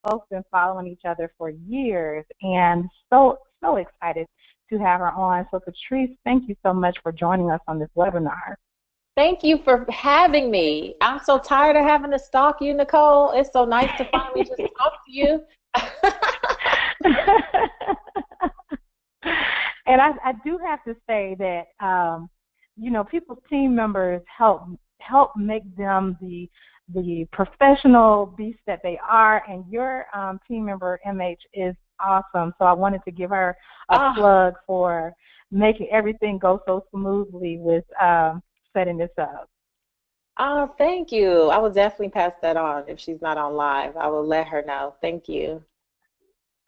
both been following each other for years, and so excited to have her on. So Patrice, thank you so much for joining us on this webinar. Thank you for having me. I'm so tired of having to stalk you, Nicole. It's so nice to finally just talk to you. And I do have to say that, you know, people's team members help make them the professional beasts that they are, and your team member, MH, is awesome. So I wanted to give her a plug for making everything go so smoothly with setting this up. Oh, thank you. I will definitely pass that on. If she's not on live, I will let her know. Thank you.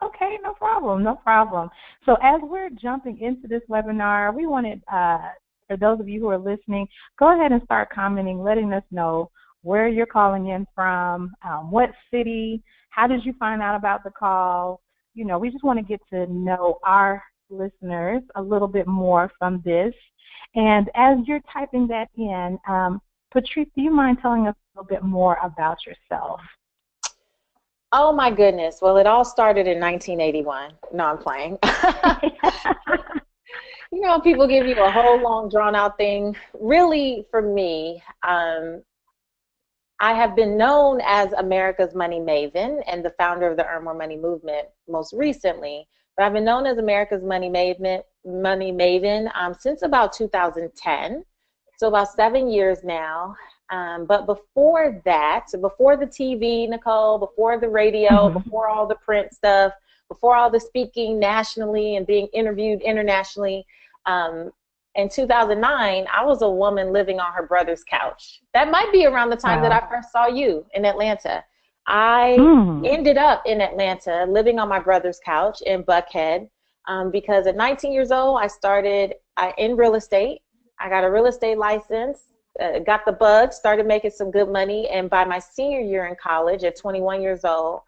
Okay, no problem, no problem. So as we're jumping into this webinar, we wanted, for those of you who are listening, go ahead and start commenting, letting us know where you're calling in from, what city, how did you find out about the call. You know, we just want to get to know our listeners a little bit more from this. And as you're typing that in, Patrice, do you mind telling us a little bit more about yourself? Oh, my goodness. Well, it all started in 1981. No, I'm playing. You know, people give you a whole long, drawn-out thing. Really, for me, I have been known as America's Money Maven and the founder of the Earn More Money movement most recently. But I've been known as America's Money Maven since about 2010, so about 7 years now. But before that, before the TV, Nicole, before the radio, before all the print stuff, before all the speaking nationally and being interviewed internationally, in 2009, I was a woman living on her brother's couch. That might be around the time that I first saw you in Atlanta. I ended up in Atlanta living on my brother's couch in Buckhead because at 19 years old, I started in real estate. I got a real estate license, got the bug, started making some good money, and by my senior year in college at 21 years old,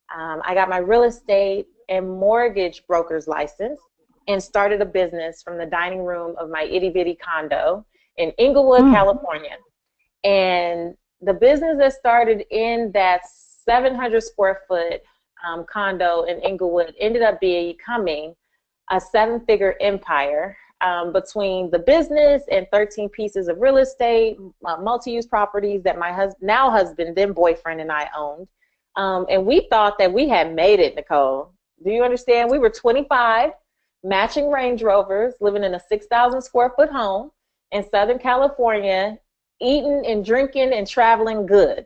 I got my real estate and mortgage broker's license and started a business from the dining room of my itty-bitty condo in Inglewood, California. And the business that started in that 700 square foot condo in Inglewood ended up becoming a 7-figure empire between the business and 13 pieces of real estate, multi-use properties that my now husband, then boyfriend, and I owned. And we thought that we had made it, Nicole. Do you understand? We were 25, matching Range Rovers, living in a 6,000 square foot home in Southern California, eating and drinking and traveling good.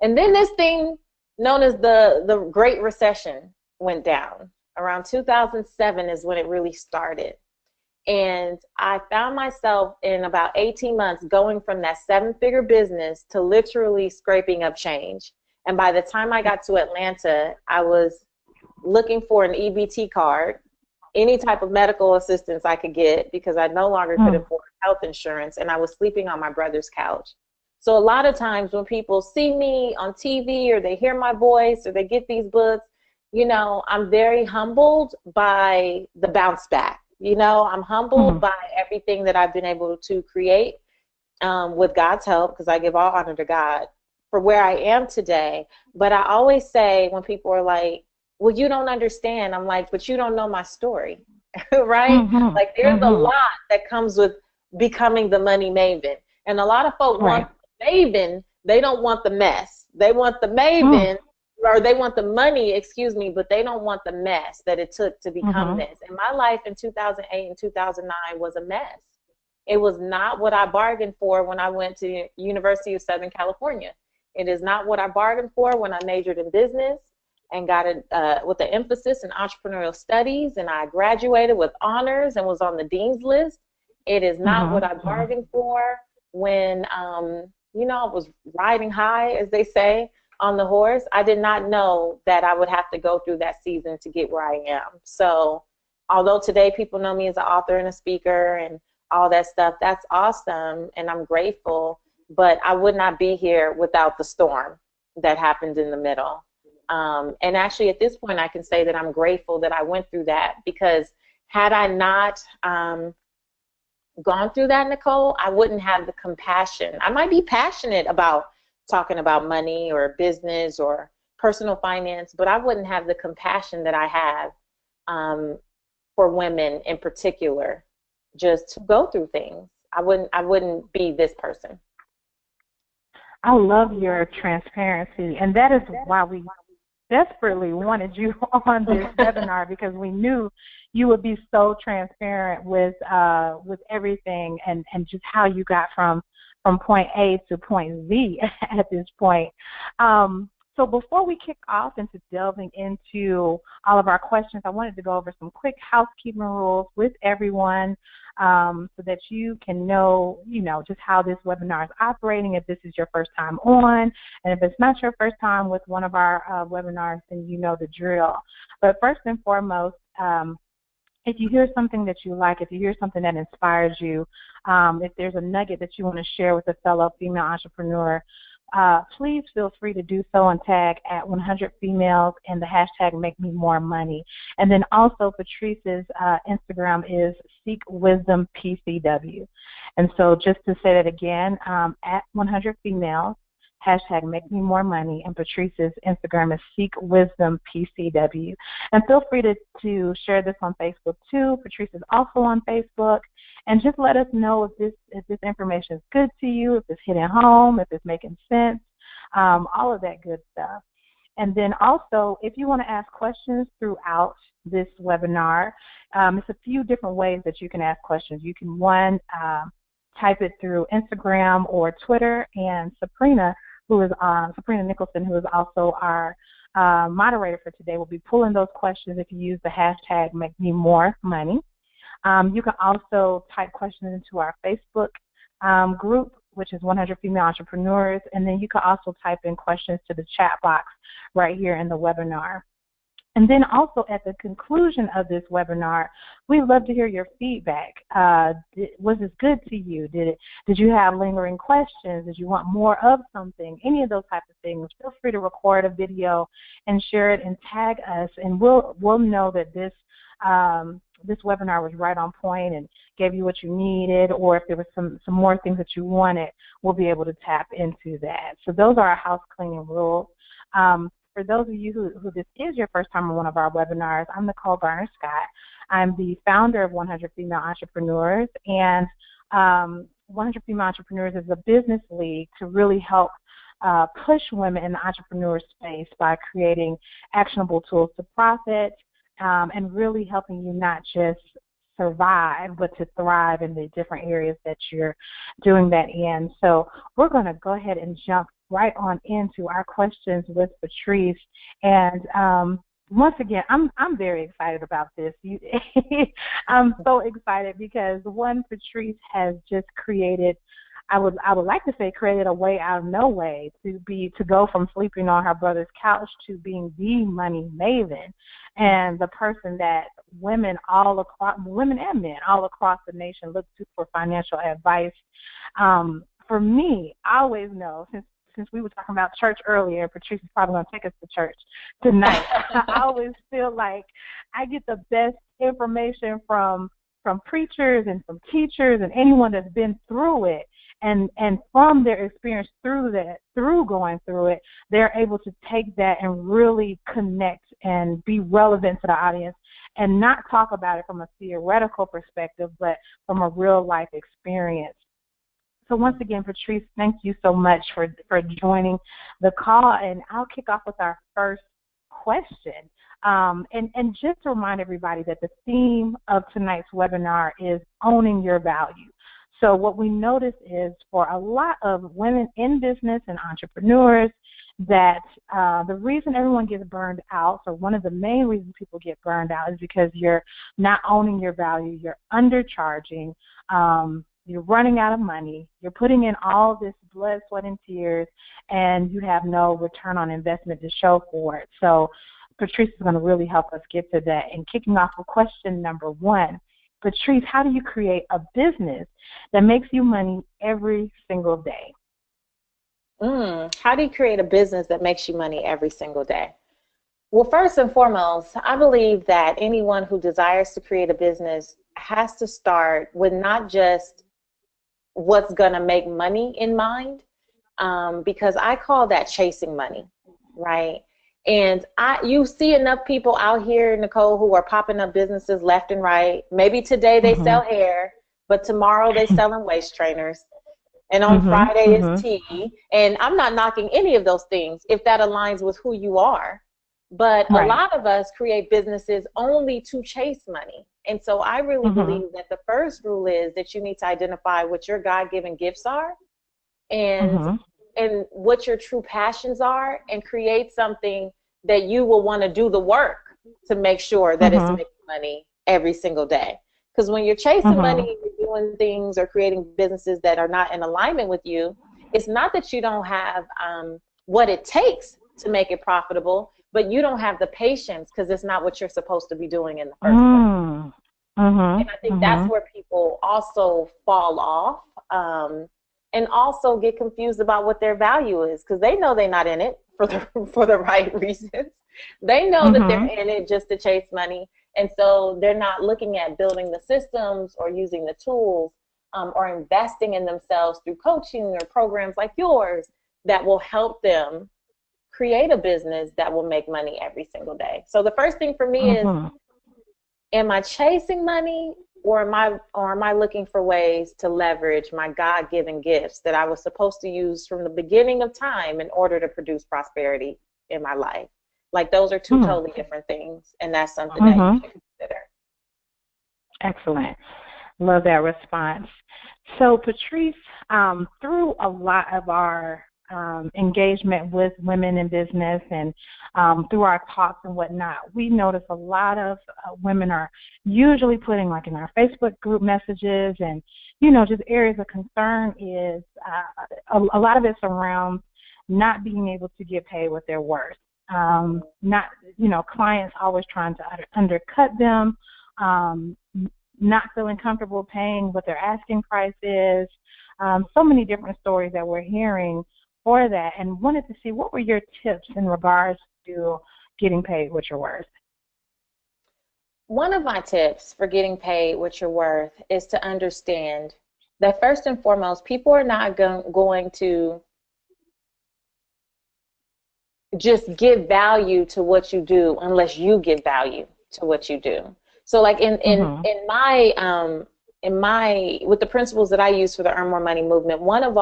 And then this thing known as the Great Recession went down. Around 2007 is when it really started. And I found myself in about 18 months going from that 7-figure business to literally scraping up change. And by the time I got to Atlanta, I was looking for an EBT card, any type of medical assistance I could get because I no longer could afford health insurance, and I was sleeping on my brother's couch. So a lot of times when people see me on TV or they hear my voice or they get these books, you know, I'm very humbled by the bounce back. You know, I'm humbled by everything that I've been able to create with God's help, because I give all honor to God for where I am today. But I always say when people are like, well, you don't understand, I'm like, but you don't know my story, right? Like there's a lot that comes with becoming the money maven. And a lot of folks want the maven, they don't want the mess. They want the maven, or they want the money, excuse me, but they don't want the mess that it took to become this. And my life in 2008 and 2009 was a mess. It was not what I bargained for when I went to University of Southern California. It is not what I bargained for when I majored in business and got it with an emphasis in entrepreneurial studies, and I graduated with honors and was on the dean's list. It is not what I bargained for when, you know, I was riding high, as they say, on the horse. I did not know that I would have to go through that season to get where I am. So although today people know me as an author and a speaker and all that stuff, that's awesome, and I'm grateful, but I would not be here without the storm that happened in the middle. And actually at this point I can say that I'm grateful that I went through that, because had I not gone through that, Nicole, I wouldn't have the compassion. I might be passionate about talking about money or business or personal finance, but I wouldn't have the compassion that I have for women in particular, just to go through things. I wouldn't be this person. I love your transparency, and that is why we desperately wanted you on this webinar, because we knew you would be so transparent with everything, and just how you got from point A to point Z at this point. So before we kick off into delving into all of our questions, I wanted to go over some quick housekeeping rules with everyone, so that you can know, just how this webinar is operating if this is your first time on. And if it's not your first time with one of our webinars, then you know the drill. But first and foremost, if you hear something that you like, if you hear something that inspires you, if there's a nugget that you want to share with a fellow female entrepreneur, please feel free to do so and tag at 100 Females and the hashtag Make Me More Money. And then also Patrice's Instagram is Seek Wisdom PCW. And so just to say that again, at 100 Females, hashtag Make Me More Money, and Patrice's Instagram is Seek Wisdom PCW. And feel free to share this on Facebook too. Patrice is also on Facebook. And just let us know if this information is good to you, if it's hitting home, if it's making sense, all of that good stuff. And then also, if you want to ask questions throughout this webinar, it's a few different ways that you can ask questions. You can, one, type it through Instagram or Twitter, and Sabrina Nicholson, who is also our moderator for today, will be pulling those questions if you use the hashtag Make Me More Money. You can also type questions into our Facebook group, which is 100 Female Entrepreneurs, and then you can also type in questions to the chat box right here in the webinar. And then also at the conclusion of this webinar, we'd love to hear your feedback. Was this good to you? Did you have lingering questions? Did you want more of something? Any of those types of things. Feel free to record a video and share it and tag us, and we'll know that this webinar was right on point and gave you what you needed, or if there was some more things that you wanted, we'll be able to tap into that. So those are our house cleaning rules. For those of you who this is your first time on one of our webinars, I'm Nicole Garner-Scott. I'm the founder of 100 Female Entrepreneurs, and 100 Female Entrepreneurs is a business league to really help push women in the entrepreneur space by creating actionable tools to profit, and really helping you not just survive, but to thrive in the different areas that you're doing that in. So we're going to go ahead and jump right on into our questions with Patrice. And once again, I'm very excited about this. I'm so excited because, one, Patrice has just created, I would like to say created a way out of no way to go from sleeping on her brother's couch to being the money maven, and the person that women and men all across the nation look to for financial advice. For me, I always know, since we were talking about church earlier, Patrice is probably going to take us to church tonight. I always feel like I get the best information from preachers and from teachers and anyone that's been through it. And from their experience through going through it, they're able to take that and really connect and be relevant to the audience, and not talk about it from a theoretical perspective, but from a real life experience. So once again, Patrice, thank you so much for joining the call, and I'll kick off with our first question. And just to remind everybody that the theme of tonight's webinar is owning your value. So what we notice is, for a lot of women in business and entrepreneurs, that the reason everyone gets burned out, or one of the main reasons people get burned out, is because you're not owning your value, you're undercharging, you're running out of money, you're putting in all this blood, sweat, and tears, and you have no return on investment to show for it. So Patrice is going to really help us get to that. And kicking off with question number one, Patrice, how do you create a business that makes you money every single day? How do you create a business that makes you money every single day? Well, first and foremost, I believe that anyone who desires to create a business has to start with not just what's going to make money in mind, because I call that chasing money, right? And you see enough people out here, Nicole, who are popping up businesses left and right. Maybe today they sell hair, but tomorrow they selling waist trainers. And on Friday is tea. And I'm not knocking any of those things if that aligns with who you are. But a lot of us create businesses only to chase money. And so I really believe that the first rule is that you need to identify what your God-given gifts are and what your true passions are, and create something that you will want to do the work to make sure that it's making money every single day. Because when you're chasing money, you're doing things or creating businesses that are not in alignment with you, it's not that you don't have what it takes to make it profitable, but you don't have the patience because it's not what you're supposed to be doing in the first place. And I think that's where people also fall off, and also get confused about what their value is, because they know they're not in it for the right reasons. They know that they're in it just to chase money. And so they're not looking at building the systems or using the tools or investing in themselves through coaching or programs like yours that will help them create a business that will make money every single day. So the first thing for me is, am I chasing money, or am I looking for ways to leverage my God-given gifts that I was supposed to use from the beginning of time in order to produce prosperity in my life? Like, those are two totally different things, and that's something that you should consider. Excellent. Love that response. So, Patrice, through a lot of our engagement with women in business and through our talks and whatnot, we notice a lot of women are usually putting, like in our Facebook group messages and, just areas of concern is a lot of it surrounds not being able to get paid what they're worth. Not, clients always trying to undercut them, not feeling comfortable paying what their asking price is. So many different stories that we're hearing for that, and wanted to see what were your tips in regards to getting paid what you're worth. One of my tips for getting paid what you're worth is to understand that first and foremost, people are not going to just give value to what you do unless you give value to what you do. So like in my with the principles that I use for the Earn More Money movement, one of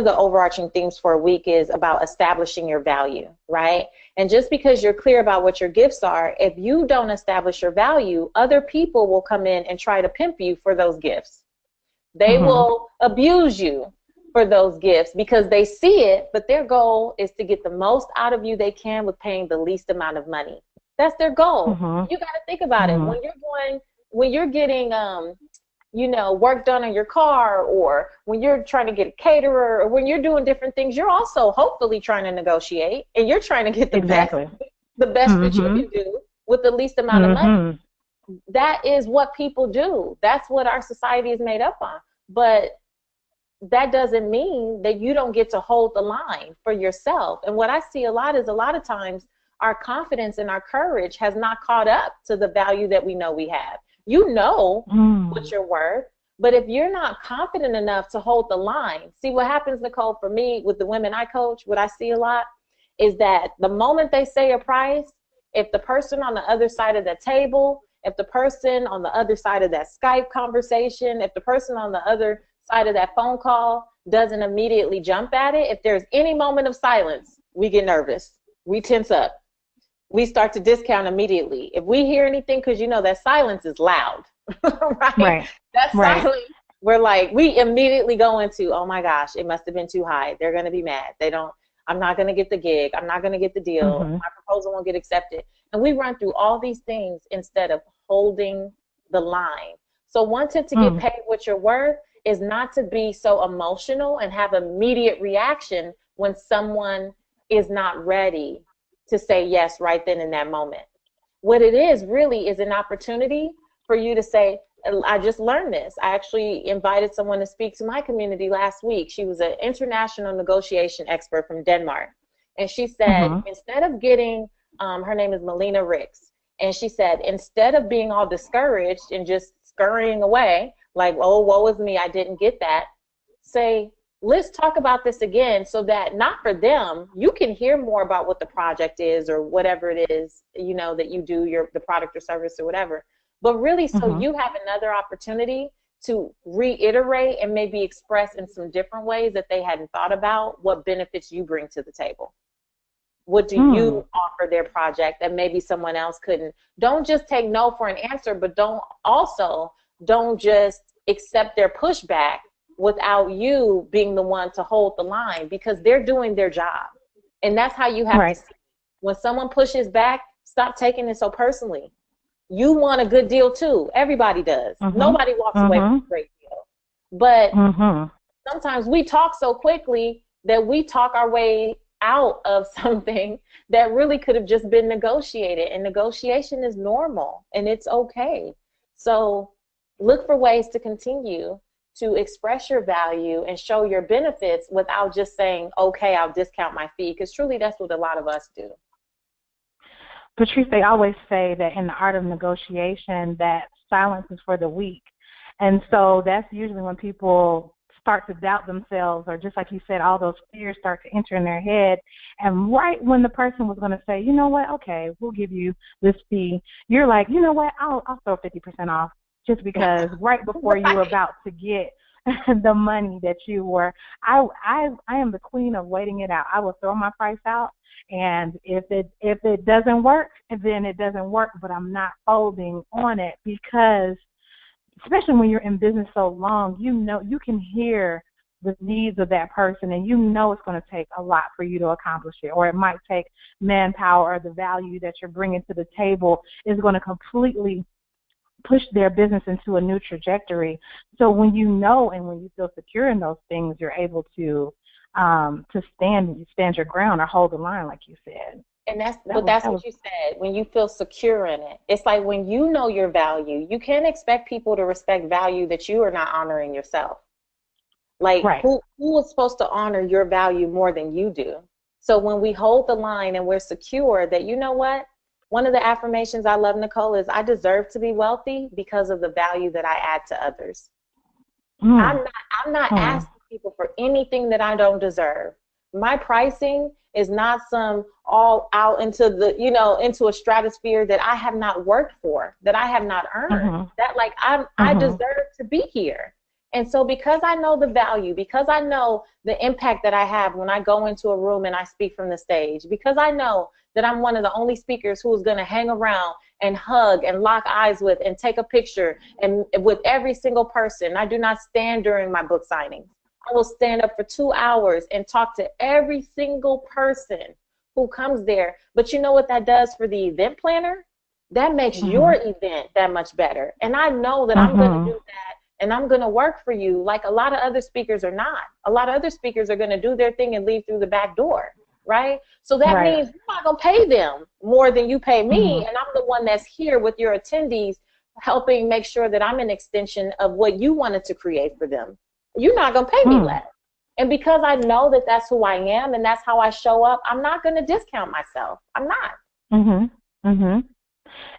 the overarching themes for a week is about establishing your value, right? And just because you're clear about what your gifts are, if you don't establish your value, other people will come in and try to pimp you for those gifts. They will abuse you for those gifts because they see it, but their goal is to get the most out of you they can with paying the least amount of money. That's their goal. You got to think about it. When you're getting work done on your car, or when you're trying to get a caterer, or when you're doing different things, you're also hopefully trying to negotiate, and you're trying to get the best that you can do with the least amount of money. That is what people do. That's what our society is made up on. But that doesn't mean that you don't get to hold the line for yourself. And what I see a lot of times our confidence and our courage has not caught up to the value that we know we have. You know what you're worth, but if you're not confident enough to hold the line, see what happens, Nicole, for me with the women I coach, what I see a lot is that the moment they say a price, if the person on the other side of the table, if the person on the other side of that Skype conversation, if the person on the other side of that phone call doesn't immediately jump at it, if there's any moment of silence, we get nervous. We tense up. We start to discount immediately. If we hear anything, because that silence is loud, right? That silence, we're like, we immediately go into, oh my gosh, it must have been too high. They're going to be mad. I'm not going to get the gig. I'm not going to get the deal. My proposal won't get accepted. And we run through all these things instead of holding the line. So one tip to get paid what you're worth is not to be so emotional and have immediate reaction when someone is not ready to say yes right then in that moment. What it is really is an opportunity for you to say, I just learned this. I actually invited someone to speak to my community last week. She was an international negotiation expert from Denmark. And she said, instead of getting, her name is Melina Ricks, and she said, instead of being all discouraged and just scurrying away, like, oh, woe is me, I didn't get that, say, let's talk about this again, so that not for them, you can hear more about what the project is or whatever it is, you know, that you do, the product or service or whatever, but really so Mhm. you have another opportunity to reiterate and maybe express in some different ways that they hadn't thought about what benefits you bring to the table. What do Hmm. you offer their project that maybe someone else couldn't? Don't just take no for an answer, but don't just accept their pushback without you being the one to hold the line, because they're doing their job. And that's how you have to Right. see it. When someone pushes back, stop taking it so personally. You want a good deal too. Everybody does. Mhm. Nobody walks away from Mhm. a great deal. But Mhm. sometimes we talk so quickly that we talk our way out of something that really could have just been negotiated. And negotiation is normal and it's okay. So look for ways to continue to express your value and show your benefits without just saying, okay, I'll discount my fee. Because truly, that's what a lot of us do. Patrice, they always say that in the art of negotiation that silence is for the weak. And so that's usually when people start to doubt themselves, or just like you said, all those fears start to enter in their head. And right when the person was going to say, you know what, okay, we'll give you this fee, you're like, you know what, I'll throw 50% off, just because right before you were Right. about to get the money that you were, I am the queen of waiting it out. I will throw my price out, and if it doesn't work, then it doesn't work. But I'm not folding on it, because especially when you're in business so long, you know you can hear the needs of that person, and you know it's going to take a lot for you to accomplish it, or it might take manpower, or the value that you're bringing to the table is going to completely push their business into a new trajectory. So when you know and when you feel secure in those things, you're able to stand your ground or hold the line, like you said. And that's, That but was that's that was what you said, when you feel secure in it. It's like when you know your value, you can't expect people to respect value that you are not honoring yourself. Like right. who is supposed to honor your value more than you do? So when we hold the line and we're secure that, you know what? One of the affirmations I love, Nicole, is I deserve to be wealthy because of the value that I add to others. I'm Mm, not I'm not mm, asking people for anything that I don't deserve. My pricing is not some all out into the, into a stratosphere that I have not worked for, that I have not earned. mhm, That like I mhm, deserve to be here. And so because I know the value, because I know the impact that I have when I go into a room and I speak from the stage, because I know that I'm one of the only speakers who's going to hang around and hug and lock eyes with and take a picture and with every single person. I do not stand during my book signings. I will stand up for 2 hours and talk to every single person who comes there. But you know what that does for the event planner? That makes your mhm, event that much better. And I know that I'm going to mhm, do that and I'm going to work for you like a lot of other speakers are not. A lot of other speakers are going to do their thing and leave through the back door, right? So that right. means you're not going to pay them more than you pay me. Mhm, And I'm the one that's here with your attendees, helping make sure that I'm an extension of what you wanted to create for them. You're not going to pay me mm, less. And because I know that that's who I am and that's how I show up, I'm not going to discount myself. I'm not. mhm, mhm.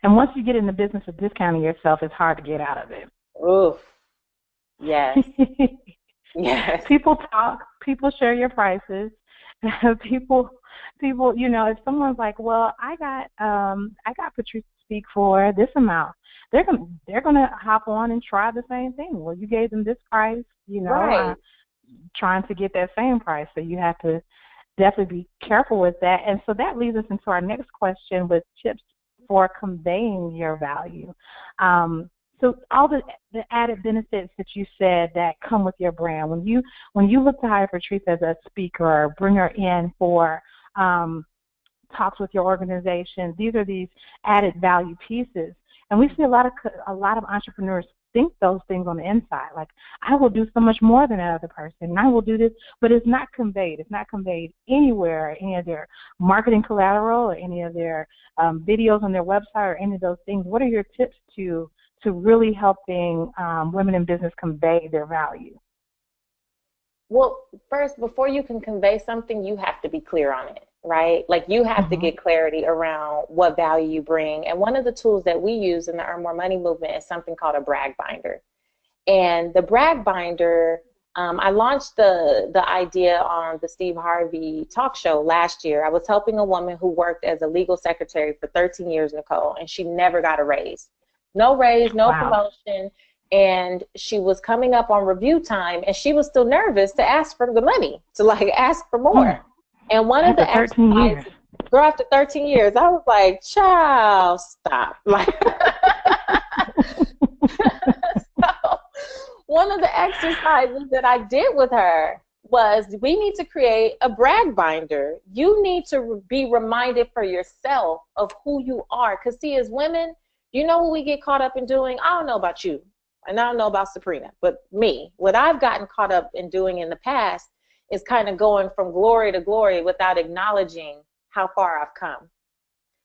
And once you get in the business of discounting yourself, it's hard to get out of Oof. Yes. it. Yes. People talk, people share your prices. people if someone's like, well, I got Patrice to speak for this amount, they're gonna hop on and try the same thing. Well, you gave them this price, Right. trying to get that same price. So you have to definitely be careful with that. And so that leads us into our next question with tips for conveying your value. So all the added benefits that you said that come with your brand, when you look to hire Patrice as a speaker or bring her in for talks with your organization, these are these added value pieces. And we see a lot of entrepreneurs think those things on the inside, like I will do so much more than that other person, and I will do this, but it's not conveyed. It's not conveyed anywhere, any of their marketing collateral or any of their videos on their website or any of those things. What are your tips to really helping women in business convey their value? Well, first, before you can convey something, you have to be clear on it, right? Like you have to Mhm. get clarity around what value you bring. And one of the tools that we use in the Earn More Money movement is something called a brag binder. And the brag binder I launched the idea on the Steve Harvey talk show last year. I was helping a woman who worked as a legal secretary for 13 years, Nicole, and she never got a raise. No raise, no Wow. promotion. And she was coming up on review time, and she was still nervous to ask for the money, to like ask for more. And one of After the 13 exercises, years. girl, after 13 years, I was like, child, stop. Like, so one of the exercises that I did with her was we need to create a brag binder. You need to be reminded for yourself of who you are. Because, see, as women, you know what we get caught up in doing? I don't know about you, and I don't know about Sabrina, but me, what I've gotten caught up in doing in the past is kind of going from glory to glory without acknowledging how far I've come.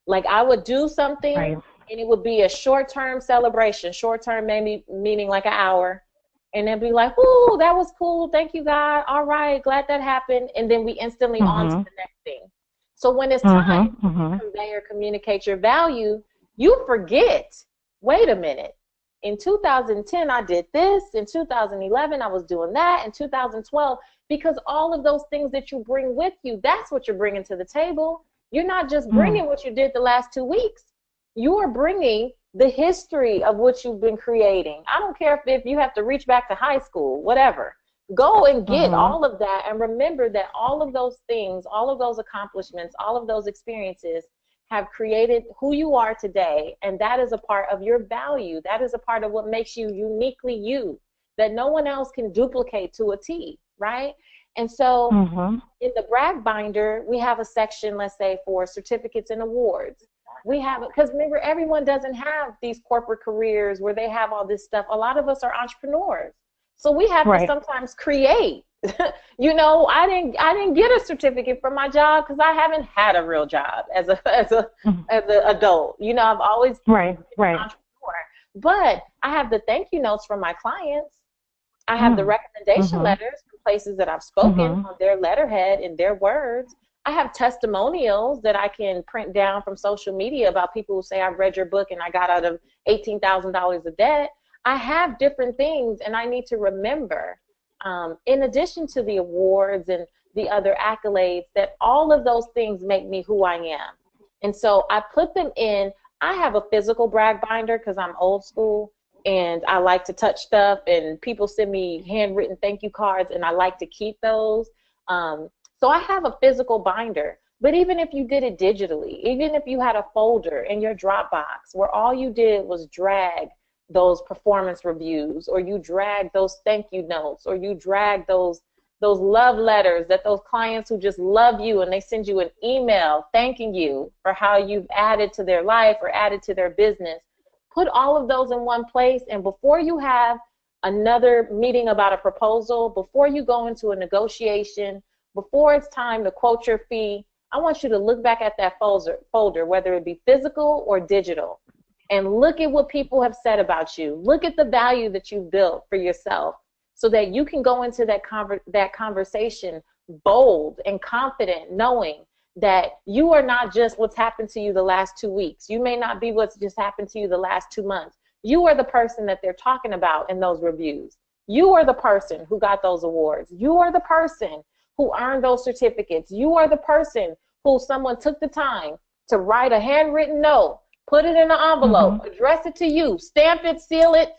Like, I would do something, Right. and it would be a short-term celebration, short-term maybe meaning like an hour, and then be like, ooh, that was cool, thank you, God, all right, glad that happened, and then we instantly on to the next thing. So when it's time to convey or communicate your value, you forget, wait a minute, in 2010 I did this, in 2011 I was doing that, in 2012, because all of those things that you bring with you, that's what you're bringing to the table. You're not just bringing what you did the last 2 weeks. You are bringing the history of what you've been creating. I don't care if you have to reach back to high school, whatever. Go and get all of that, and remember that all of those things, all of those accomplishments, all of those experiences have created who you are today, and that is a part of your value. That is a part of what makes you uniquely you, that no one else can duplicate to a T, right? And so in the brag binder, we have a section, let's say, for certificates and awards. We have it because remember, everyone doesn't have these corporate careers where they have all this stuff. A lot of us are entrepreneurs, so we have to sometimes create. You know, I didn't get a certificate for my job because I haven't had a real job as an adult. You know, I've always been an entrepreneur. But I have the thank you notes from my clients. I have the recommendation letters from places that I've spoken on their letterhead in their words. I have testimonials that I can print down from social media about people who say, I've read your book and I got out of $18,000 of debt. I have different things, and I need to remember, in addition to the awards and the other accolades, that all of those things make me who I am. And so I put them in. I have a physical brag binder because I'm old school, and I like to touch stuff, and people send me handwritten thank you cards, and I like to keep those. So I have a physical binder, but even if you did it digitally, even if you had a folder in your Dropbox where all you did was drag those performance reviews, or you drag those thank you notes, or you drag those love letters that those clients who just love you and they send you an email thanking you for how you've added to their life or added to their business, put all of those in one place. And before you have another meeting about a proposal, before you go into a negotiation, before it's time to quote your fee, I want you to look back at that folder, whether it be physical or digital, and look at what people have said about you. Look at the value that you've built for yourself so that you can go into that conversation bold and confident, knowing that you are not just what's happened to you the last 2 weeks. You may not be what's just happened to you the last 2 months. You are the person that they're talking about in those reviews. You are the person who got those awards. You are the person who earned those certificates. You are the person who someone took the time to write a handwritten note, put it in an envelope, address it to you, stamp it, seal it,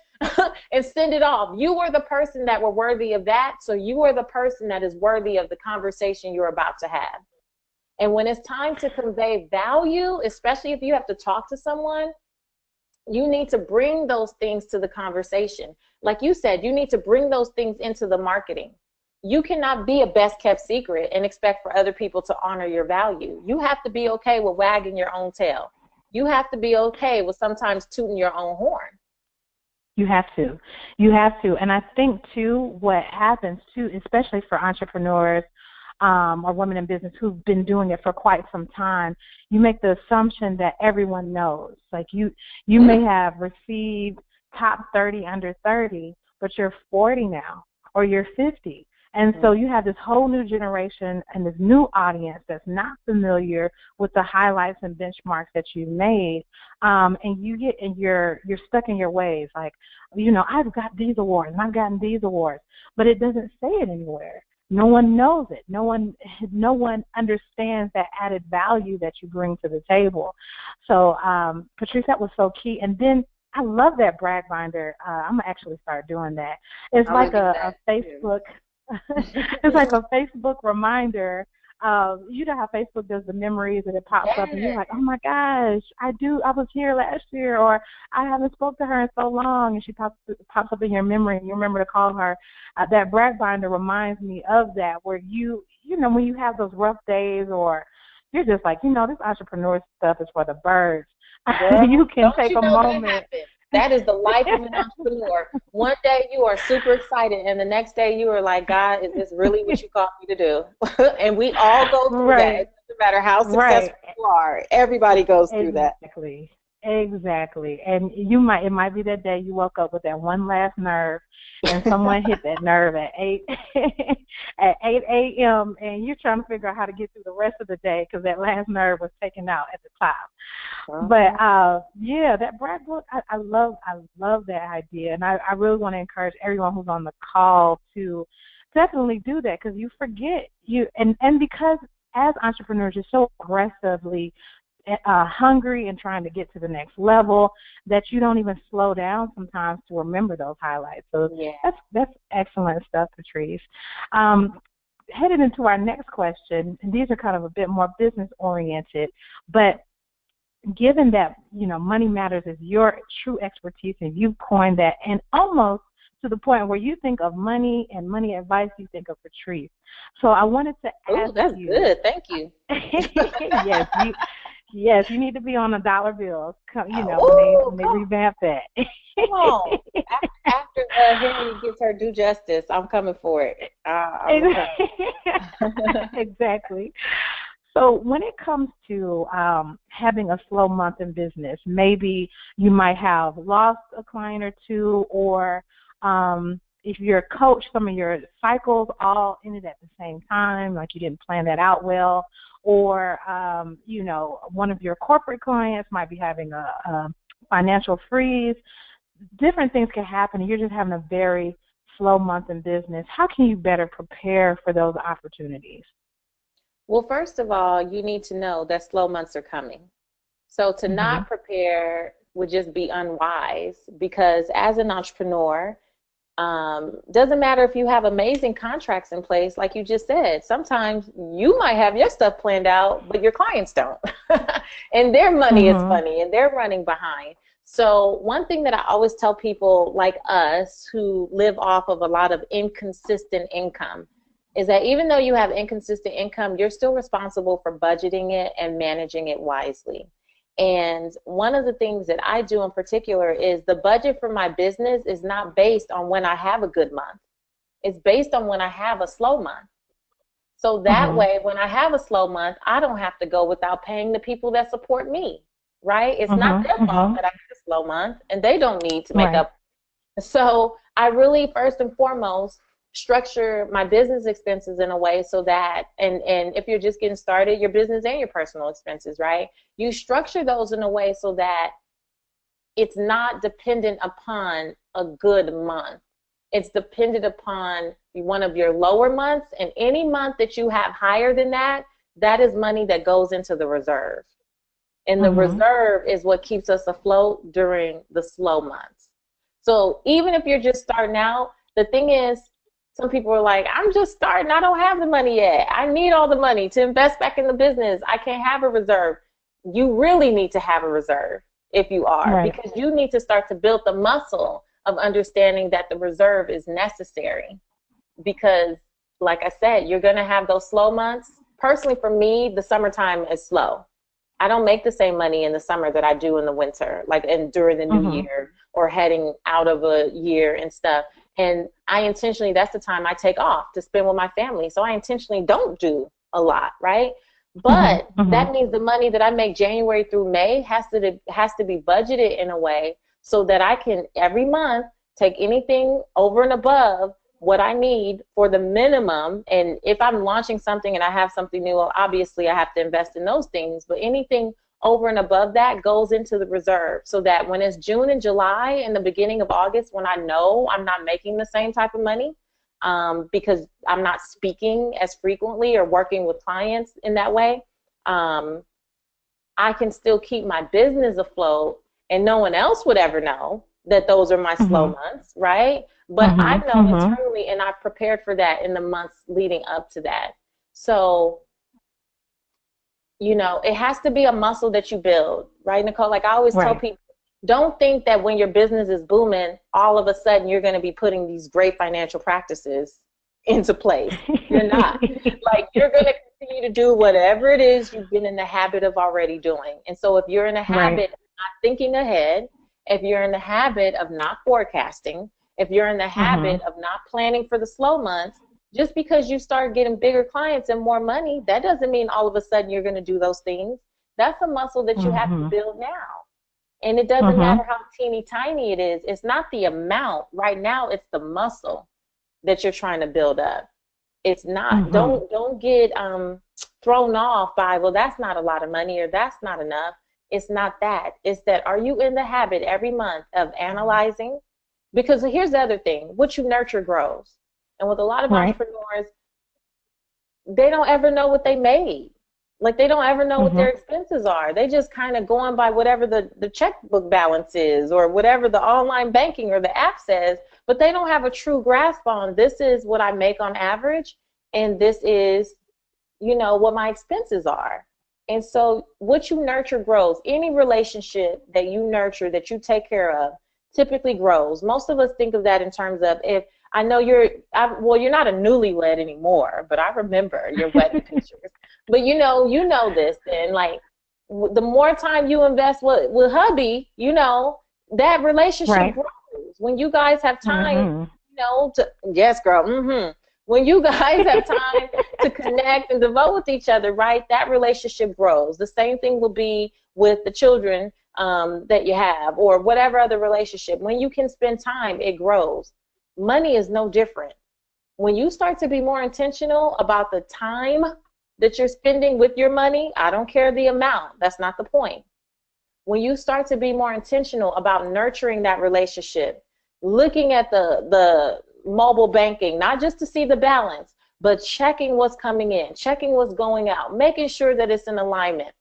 and send it off. You are the person that were worthy of that, so you are the person that is worthy of the conversation you're about to have. And when it's time to convey value, especially if you have to talk to someone, you need to bring those things to the conversation. Like you said, you need to bring those things into the marketing. You cannot be a best kept secret and expect for other people to honor your value. You have to be okay with wagging your own tail. You have to be okay with sometimes tooting your own horn. You have to. You have to. And I think, too, what happens, too, especially for entrepreneurs or women in business who've been doing it for quite some time, you make the assumption that everyone knows. Like you may have received top 30 under 30, but you're 40 now or you're 50. And so you have this whole new generation and this new audience that's not familiar with the highlights and benchmarks that you made. And you're stuck in your ways. Like, I've got these awards and I've gotten these awards, but it doesn't say it anywhere. No one knows it. No one understands that added value that you bring to the table. So, Patrice, that was so key. And then I love that brag binder. I'm gonna actually start doing that. It's like a Facebook. It's like a Facebook reminder. You know how Facebook does the memories and it pops up and you're like, oh my gosh, I was here last year, or I haven't spoke to her in so long, and she pops up in your memory and you remember to call her. That brag binder reminds me of that, where when you have those rough days, or you're just like, this entrepreneur stuff is for the birds. Girl, you can take a moment. That is the life of an entrepreneur. One day you are super excited, and the next day you are like, God, is this really what you called me to do? And we all go through that. It doesn't matter how successful you are. Everybody goes through that. Exactly. And it might be that day you woke up with that one last nerve, and someone hit that nerve at 8 a.m. and you're trying to figure out how to get through the rest of the day because that last nerve was taken out at the top. But that brag book, I love that idea, and I really want to encourage everyone who's on the call to definitely do that, because you forget and because as entrepreneurs you're so aggressively hungry and trying to get to the next level that you don't even slow down sometimes to remember those highlights. So that's excellent stuff, Patrice. Headed into our next question, and these are kind of a bit more business oriented, but given that money matters is your true expertise and you've coined that, and almost to the point where you think of money and money advice, you think of Patrice. So I wanted to ask that's you. Good. Thank you. Yes, you need to be on a dollar bill. When they revamp that. Come on. After Henry gets her due justice, I'm coming for it. Exactly. So when it comes to having a slow month in business, maybe you might have lost a client or two, or if you're a coach, some of your cycles all ended at the same time, like you didn't plan that out well, or, one of your corporate clients might be having a financial freeze. Different things can happen, and you're just having a very slow month in business. How can you better prepare for those opportunities? Well, first of all, you need to know that slow months are coming. So to not prepare would just be unwise, because as an entrepreneur, doesn't matter if you have amazing contracts in place, like you just said. Sometimes you might have your stuff planned out, but your clients don't. And their money is funny, and they're running behind. So one thing that I always tell people like us who live off of a lot of inconsistent income is that even though you have inconsistent income, you're still responsible for budgeting it and managing it wisely. And one of the things that I do in particular is the budget for my business is not based on when I have a good month. It's based on when I have a slow month. So that way, when I have a slow month, I don't have to go without paying the people that support me, right? It's not their fault that I had a slow month, and they don't need to make up. So I really, first and foremost, structure my business expenses in a way so that, and if you're just getting started, your business and your personal expenses, right? You structure those in a way so that it's not dependent upon a good month. It's dependent upon one of your lower months, and any month that you have higher than that, that is money that goes into the reserve. And the reserve is what keeps us afloat during the slow months. So even if you're just starting out, the thing is, some people are like, I'm just starting. I don't have the money yet. I need all the money to invest back in the business. I can't have a reserve. You really need to have a reserve if you are, because you need to start to build the muscle of understanding that the reserve is necessary. Because, like I said, you're going to have those slow months. Personally, for me, the summertime is slow. I don't make the same money in the summer that I do in the winter, like during the new year or heading out of a year and stuff. And I intentionally, that's the time I take off to spend with my family. So I intentionally don't do a lot, right? But that means the money that I make January through May has to be budgeted in a way so that I can every month take anything over and above what I need for the minimum. And if I'm launching something and I have something new, well, obviously I have to invest in those things. But anything over and above that goes into the reserve, so that when it's June and July and the beginning of August, when I know I'm not making the same type of money, because I'm not speaking as frequently or working with clients in that way, I can still keep my business afloat, and no one else would ever know that those are my slow months, right? But I know internally, and I've prepared for that in the months leading up to that. So, you know, it has to be a muscle that you build, right, Nicole? Like I always tell people, don't think that when your business is booming, all of a sudden you're going to be putting these great financial practices into place. You're not. Like, you're going to continue to do whatever it is you've been in the habit of already doing. And so if you're in a habit of not thinking ahead, if you're in the habit of not forecasting, if you're in the habit of not planning for the slow months, just because you start getting bigger clients and more money, that doesn't mean all of a sudden you're going to do those things. That's a muscle that you have to build now. And it doesn't matter how teeny tiny it is. It's not the amount. Right now, it's the muscle that you're trying to build up. It's not. Don't get thrown off by, well, that's not a lot of money or that's not enough. It's not that. It's that, are you in the habit every month of analyzing? Because here's the other thing. What you nurture grows. And with a lot of entrepreneurs, they don't ever know what they made. Like, they don't ever know what their expenses are. They just kind of going by whatever the checkbook balance is or whatever the online banking or the app says, but they don't have a true grasp on, this is what I make on average, and this is, you know, what my expenses are. And so what you nurture grows. Any relationship that you nurture, that you take care of, typically grows. Most of us think of that in terms of, if I know you're not a newlywed anymore, but I remember your wedding pictures. But you know this, then, like, the more time you invest with hubby, you know, that relationship grows. When you guys have time, you know, yes, girl, when you guys have time to connect and devote with each other, right, that relationship grows. The same thing will be with the children that you have, or whatever other relationship. When you can spend time, it grows. Money is no different. When you start to be more intentional about the time that you're spending with your money, I don't care the amount, that's not the point. When you start to be more intentional about nurturing that relationship, looking at the mobile banking, not just to see the balance, but checking what's coming in, checking what's going out, making sure that it's in alignment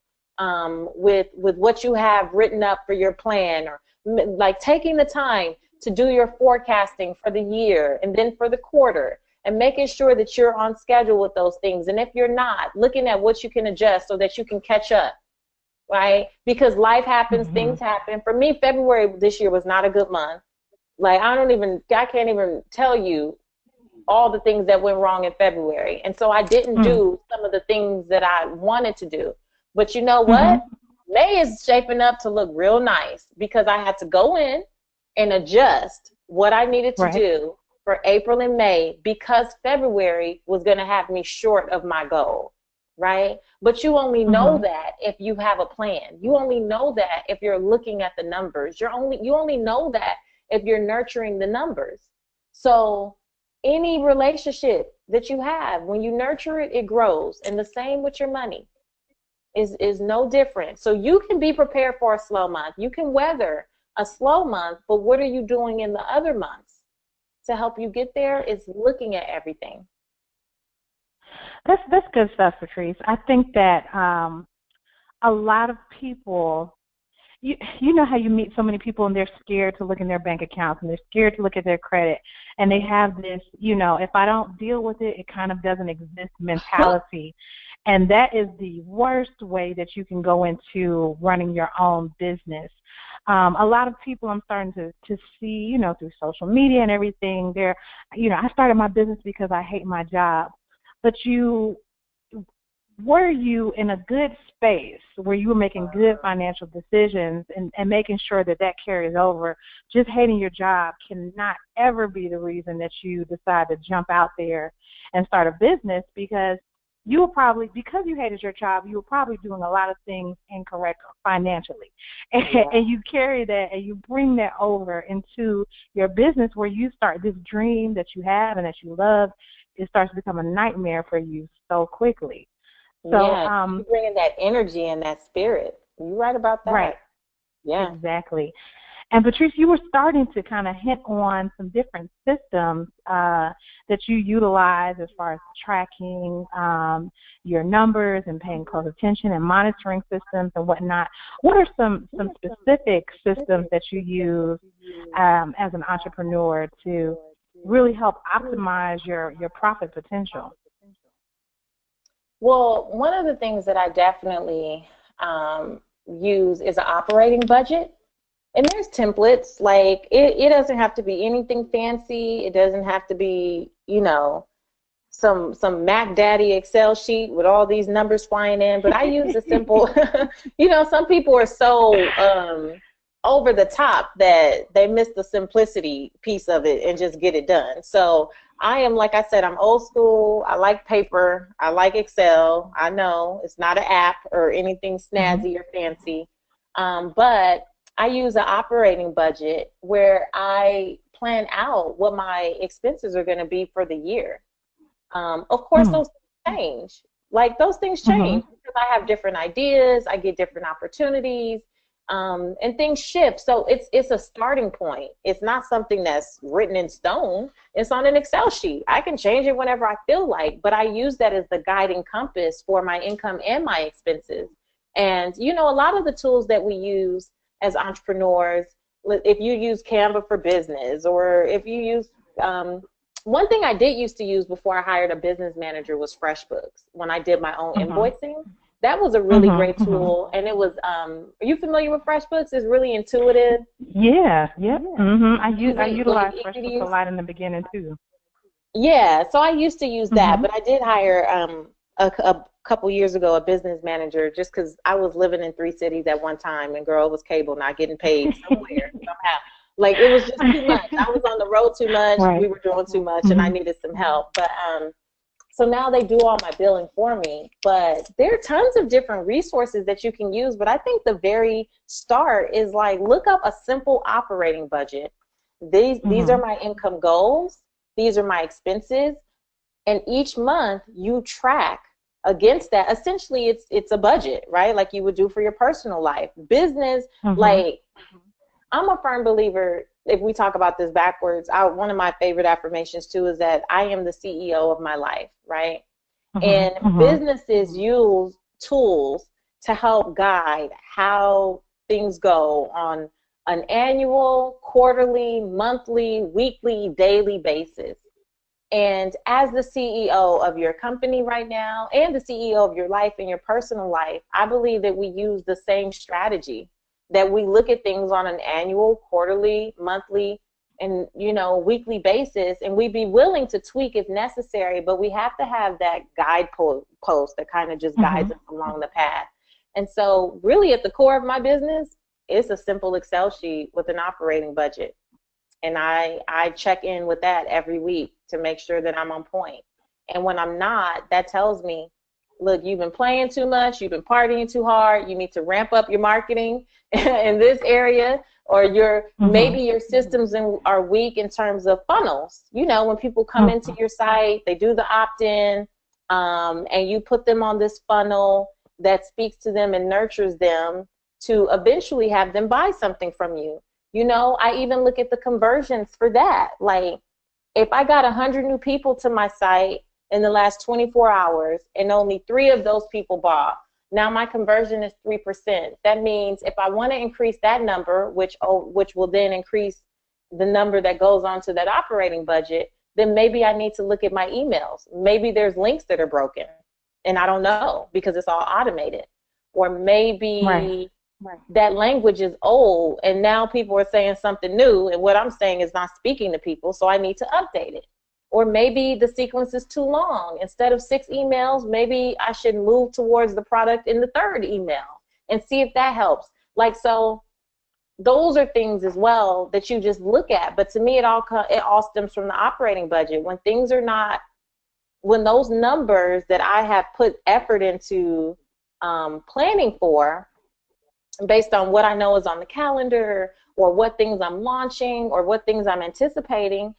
with what you have written up for your plan, or like taking the time to do your forecasting for the year and then for the quarter, and making sure that you're on schedule with those things. And if you're not, looking at what you can adjust so that you can catch up, right? Because life happens, things happen. For me, February this year was not a good month. Like, I can't even tell you all the things that went wrong in February. And so I didn't do some of the things that I wanted to do. But you know what? May is shaping up to look real nice, because I had to go in and adjust what I needed to do for April and May, because February was going to have me short of my goal, right? But you only know that if you have a plan. You only know that if you're looking at the numbers. You only know that if you're nurturing the numbers. So any relationship that you have, when you nurture it, it grows. And the same with your money is no different. So you can be prepared for a slow month. You can weather a slow month, but what are you doing in the other months to help you get there? Is looking at everything. That's good stuff, Patrice. I think that a lot of people, you know how you meet so many people and they're scared to look in their bank accounts and they're scared to look at their credit, and they have this, you know, if I don't deal with it, it kind of doesn't exist mentality. And that is the worst way that you can go into running your own business. A lot of people I'm starting to see, you know, through social media and everything, they're, you know, I started my business because I hate my job. But were you in a good space where you were making good financial decisions and making sure that carries over? Just hating your job cannot ever be the reason that you decide to jump out there and start a business, because you were probably, because you hated your job, you were probably doing a lot of things incorrect financially. And, Yeah. and you carry that and you bring that over into your business where you start this dream that you have and that you love. It starts to become a nightmare for you so quickly. So, Yeah, you bring in that energy and that spirit. You're right about right, that. Yeah. exactly. And Patrice, you were starting to kind of hint on some different systems that you utilize as far as tracking your numbers and paying close attention and monitoring systems and whatnot. What are some specific systems that you use as an entrepreneur to really help optimize your profit potential? Well, one of the things that I definitely use is an operating budget. And there's templates, like it doesn't have to be anything fancy. It doesn't have to be, some Mac Daddy Excel sheet with all these numbers flying in. But I use a simple, some people are so over the top that they miss the simplicity piece of it and just get it done. So I am, like I said, I'm old school. I like paper. I like Excel. I know it's not an app or anything snazzy or fancy, but I use an operating budget where I plan out what my expenses are going to be for the year. Of course, those things change. Like those things change because I have different ideas, I get different opportunities, and things shift. So it's a starting point. It's not something that's written in stone. It's on an Excel sheet. I can change it whenever I feel like, but I use that as the guiding compass for my income and my expenses. And a lot of the tools that we use as entrepreneurs, if you use Canva for business, or if you use, one thing I did used to use before I hired a business manager was FreshBooks. When I did my own invoicing, that was a really great tool. And it was, are you familiar with FreshBooks? It's really intuitive. Yeah, yep. I utilized FreshBooks a lot in the beginning too. Yeah, so I used to use that, but I did hire a couple years ago a business manager just because I was living in 3 cities at one time, and girl, it was cable not getting paid somewhere somehow. Like it was just too much. I was on the road too much. Right. We were doing too much, and I needed some help. But so now they do all my billing for me. But there are tons of different resources that you can use. But I think the very start is like look up a simple operating budget. These are my income goals. These are my expenses. And each month you track against that. Essentially, it's a budget, right? Like you would do for your personal life. Business, like I'm a firm believer, if we talk about this backwards, one of my favorite affirmations too is that I am the CEO of my life, right? And businesses use tools to help guide how things go on an annual, quarterly, monthly, weekly, daily basis. And as the CEO of your company right now and the CEO of your life and your personal life, I believe that we use the same strategy, that we look at things on an annual, quarterly, monthly, and weekly basis, and we be willing to tweak if necessary, but we have to have that guidepost that kind of just guides us along the path. And so really at the core of my business, it's a simple Excel sheet with an operating budget. And I check in with that every week to make sure that I'm on point. And when I'm not, that tells me, look, you've been playing too much, you've been partying too hard, you need to ramp up your marketing in this area, or maybe your systems are weak in terms of funnels. When people come into your site, they do the opt-in, and you put them on this funnel that speaks to them and nurtures them to eventually have them buy something from you. I even look at the conversions for that. Like, if I got 100 new people to my site in the last 24 hours and only 3 of those people bought, now my conversion is 3%. That means if I want to increase that number, which will then increase the number that goes onto that operating budget, then maybe I need to look at my emails. Maybe there's links that are broken, and I don't know because it's all automated. Or maybe that language is old and now people are saying something new, and what I'm saying is not speaking to people, so I need to update it. Or maybe the sequence is too long. Instead of 6 emails, maybe I should move towards the product in the 3rd email and see if that helps. Like, so those are things as well that you just look at. But to me, it all stems from the operating budget. When things are not when those numbers that I have put effort into planning for, based on what I know is on the calendar, or what things I'm launching, or what things I'm anticipating,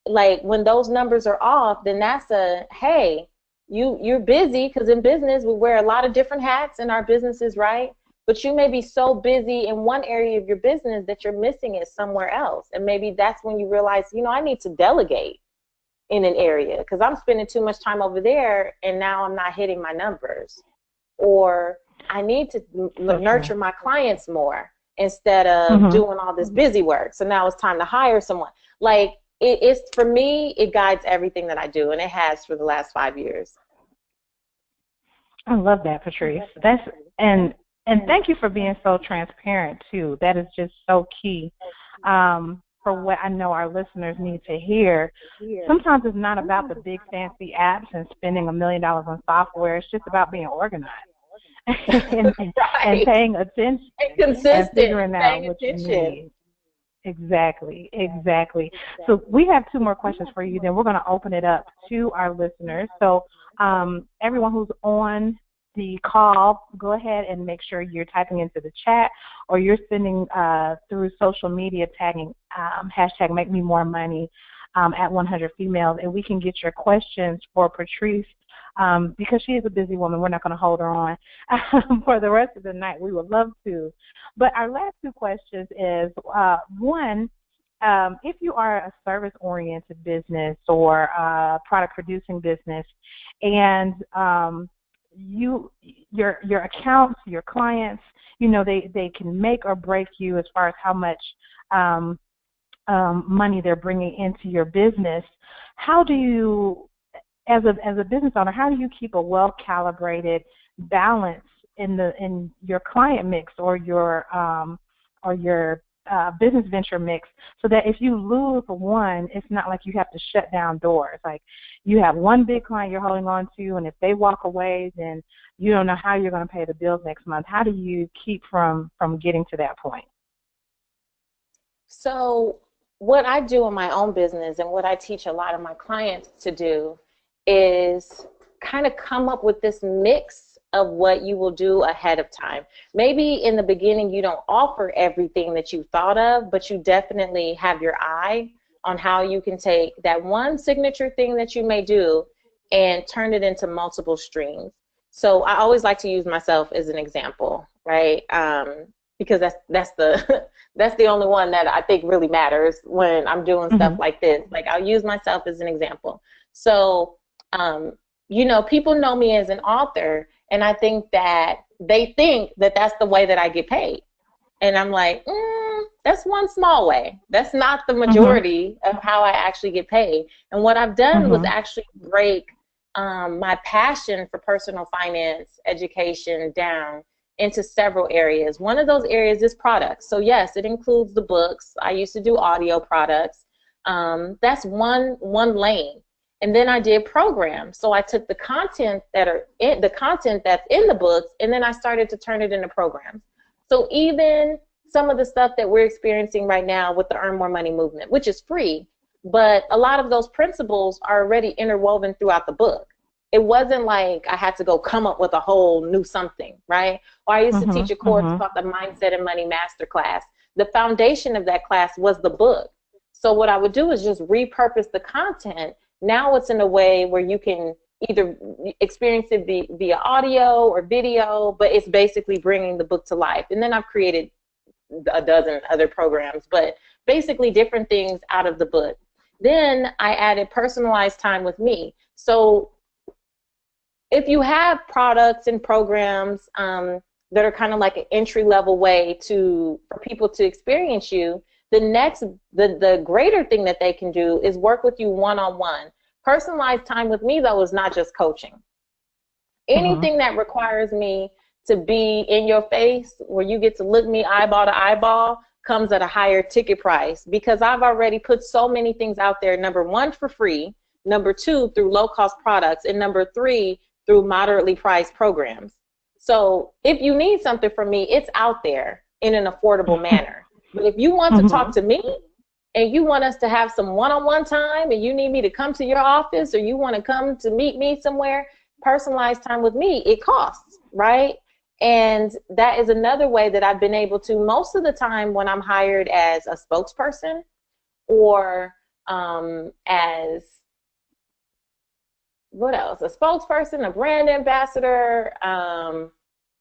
like when those numbers are off, then that's a, hey, you're busy, because in business we wear a lot of different hats in our businesses, right? But you may be so busy in one area of your business that you're missing it somewhere else. And maybe that's when you realize, I need to delegate in an area, because I'm spending too much time over there and now I'm not hitting my numbers. Or I need to nurture my clients more instead of doing all this busy work. So now it's time to hire someone. Like, it's, for me, it guides everything that I do, and it has for the last 5 years. I love that, Patrice. And thank you for being so transparent too. That is just so key for what I know our listeners need to hear. Sometimes it's not about the big fancy apps and spending $1 million on software. It's just about being organized and paying attention and figuring out what you need. Exactly. So we have 2 more questions for you. Then we're going to open it up to our listeners. So everyone who's on the call, go ahead and make sure you're typing into the chat, or you're sending through social media, tagging hashtag Make Me More Money at 100 Females, and we can get your questions for Patrice. Because she is a busy woman, we're not going to hold her on for the rest of the night. We would love to. But our last 2 questions is, one, if you are a service-oriented business or a product-producing business, and your accounts, your clients, they can make or break you as far as how much money they're bringing into your business. How do you, as a business owner, how do you keep a well-calibrated balance in your client mix or your business venture mix, so that if you lose one, it's not like you have to shut down doors? Like, you have one big client you're holding on to, and if they walk away, then you don't know how you're going to pay the bills next month. How do you keep from getting to that point? So what I do in my own business, and what I teach a lot of my clients to do, is kind of come up with this mix of what you will do ahead of time. Maybe in the beginning you don't offer everything that you thought of, but you definitely have your eye on how you can take that one signature thing that you may do and turn it into multiple streams. So I always like to use myself as an example, right? Because that's the only one that I think really matters when I'm doing stuff like this. Like, I'll use myself as an example. So, people know me as an author, and I think that they think that that's the way that I get paid. And I'm like, that's one small way. That's not the majority of how I actually get paid. And what I've done was actually break my passion for personal finance education down into several areas. One of those areas is products. So yes, it includes the books. I used to do audio products. That's one lane. And then I did programs. So I took the content that's in the books, and then I started to turn it into programs. So even some of the stuff that we're experiencing right now with the Earn More Money movement, which is free, but a lot of those principles are already interwoven throughout the book. It wasn't like I had to go come up with a whole new something, right? Or I used to teach a course called the Mindset and Money Masterclass. The foundation of that class was the book. So what I would do is just repurpose the content. Now it's in a way where you can either experience it via audio or video, but it's basically bringing the book to life. And then I've created a dozen other programs, but basically different things out of the book. Then I added personalized time with me. So if you have products and programs that are kind of like an entry-level way for people to experience you, the greater thing that they can do is work with you one-on-one. Personalized time with me, though, is not just coaching. Anything that requires me to be in your face, where you get to look me eyeball to eyeball, comes at a higher ticket price, because I've already put so many things out there. Number one, for free. Number two, through low-cost products. And number three, through moderately priced programs. So if you need something from me, it's out there in an affordable manner. But if you want to talk to me and you want us to have some one-on-one time, and you need me to come to your office, or you want to come to meet me somewhere, personalized time with me, it costs, right? And that is another way that I've been able to, most of the time when I'm hired as a spokesperson or as, what else? A spokesperson, a brand ambassador.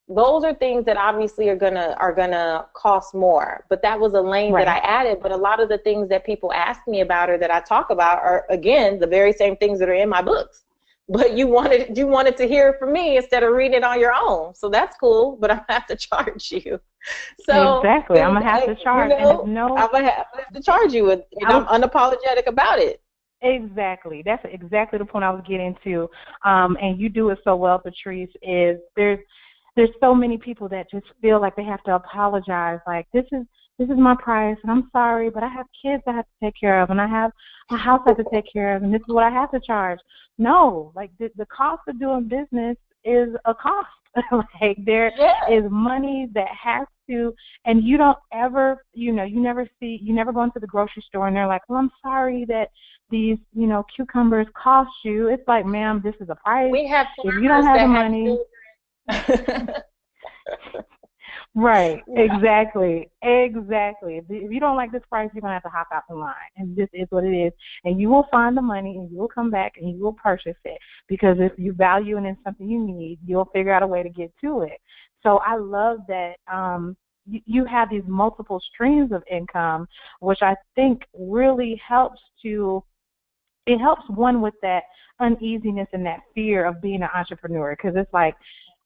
Those are things that obviously are gonna cost more. But that was a lane that I added. But a lot of the things that people ask me about or that I talk about are, again, the very same things that are in my books. But you wanted to hear it from me instead of reading it on your own. So that's cool, but I'm gonna have to charge you. So exactly, I'm gonna have to charge. I'm gonna have to charge you, and I'm unapologetic about it. Exactly. That's exactly the point I was getting to. And you do it so well, Patrice, is there's so many people that just feel like they have to apologize. Like, this is my price, and I'm sorry, but I have kids I have to take care of, and I have a house I have to take care of, and this is what I have to charge. No, like the cost of doing business is a cost. Like, there is money that has to, and you don't ever, you never go into the grocery store and they're like, well, I'm sorry that these, cucumbers cost you. It's like, ma'am, this is a price. We have if you don't have the money. Right, exactly. If you don't like this price, you're going to have to hop out the line. And this is what it is. And you will find the money, and you will come back, and you will purchase it. Because if you value it in something you need, you'll figure out a way to get to it. So I love that you have these multiple streams of income, which I think really helps one with that uneasiness and that fear of being an entrepreneur. Because it's like,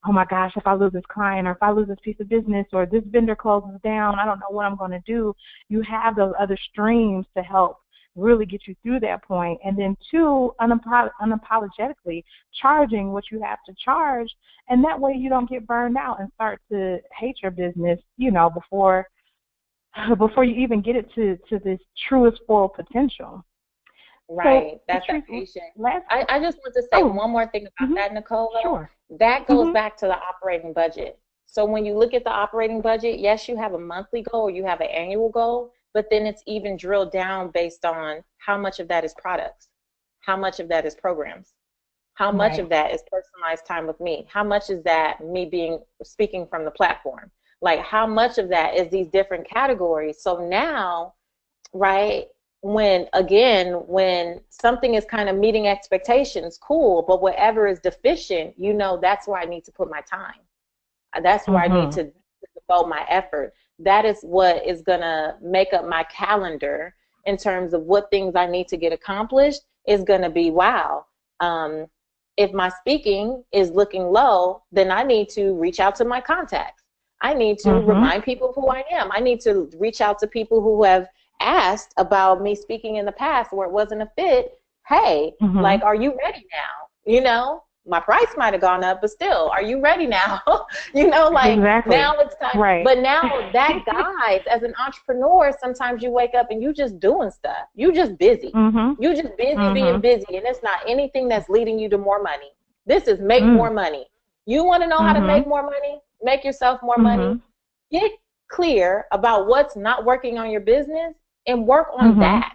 oh my gosh, if I lose this client, or if I lose this piece of business, or this vendor closes down, I don't know what I'm going to do. You have those other streams to help really get you through that point. And then two, unapologetically charging what you have to charge. And that way you don't get burned out and start to hate your business, before you even get it to this truest full potential. Right. So, that's that patience. I just want to say one more thing about that, Nicole. Sure. That goes back to the operating budget. So when you look at the operating budget, yes, you have a monthly goal or you have an annual goal, but then it's even drilled down based on how much of that is products, how much of that is programs, how much of that is personalized time with me, how much is that me speaking from the platform, like how much of that is these different categories. So now, right, when something is kind of meeting expectations, cool, but whatever is deficient, that's where I need to put my time. That's where I need to devote my effort. That is what is going to make up my calendar in terms of what things I need to get accomplished is going to be, wow. If my speaking is looking low, then I need to reach out to my contacts. I need to remind people who I am. I need to reach out to people who have asked about me speaking in the past where it wasn't a fit. Hey, like, are you ready now? My price might have gone up, but still, are you ready now? Exactly. Now it's time. Right. But now that guys, as an entrepreneur, sometimes you wake up and you just doing stuff. You just busy. You just busy being busy, and it's not anything that's leading you to more money. This is make more money. You want to know how to make more money? Make yourself more money. Get clear about what's not working on your business and work on that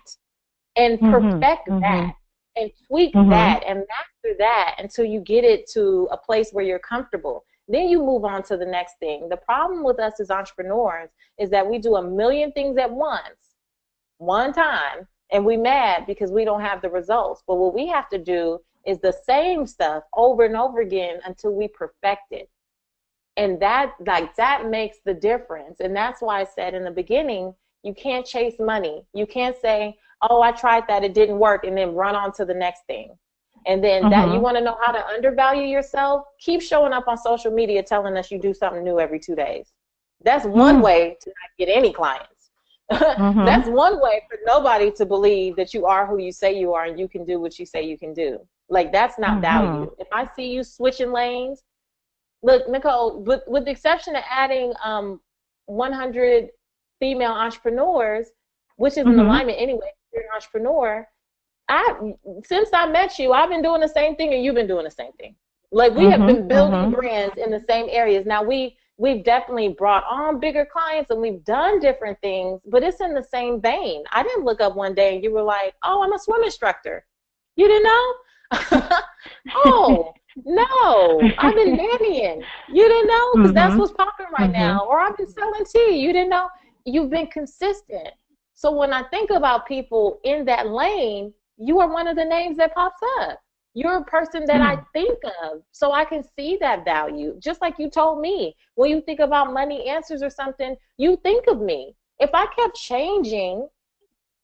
and perfect that and tweak that and master that until you get it to a place where you're comfortable. Then you move on to the next thing. The problem with us as entrepreneurs is that we do a million things at once, one time, and we mad because we don't have the results. But what we have to do is the same stuff over and over again until we perfect it. And that makes the difference. And that's why I said in the beginning, you can't chase money. You can't say, oh, I tried that, it didn't work, and then run on to the next thing. And then that you want to know how to undervalue yourself? Keep showing up on social media telling us you do something new every 2 days. That's one way to not get any clients. That's one way for nobody to believe that you are who you say you are and you can do what you say you can do. Like, that's not value. If I see you switching lanes, look, Nicole, with the exception of adding 100 female entrepreneurs, which is an alignment anyway, if you're an entrepreneur, since I met you, I've been doing the same thing and you've been doing the same thing. Like, we have been building brands in the same areas. Now, we we've definitely brought on bigger clients and we've done different things, but it's in the same vein. I didn't look up one day and you were like, oh, I'm a swim instructor. You didn't know? Oh, no, I've been nannying. You didn't know? Because that's what's popping right now. Or I've been selling tea. You didn't know? You've been consistent. So when I think about people in that lane, you are one of the names that pops up. You're a person that I think of, so I can see that value. Just like you told me, when you think about money answers or something, you think of me. If I kept changing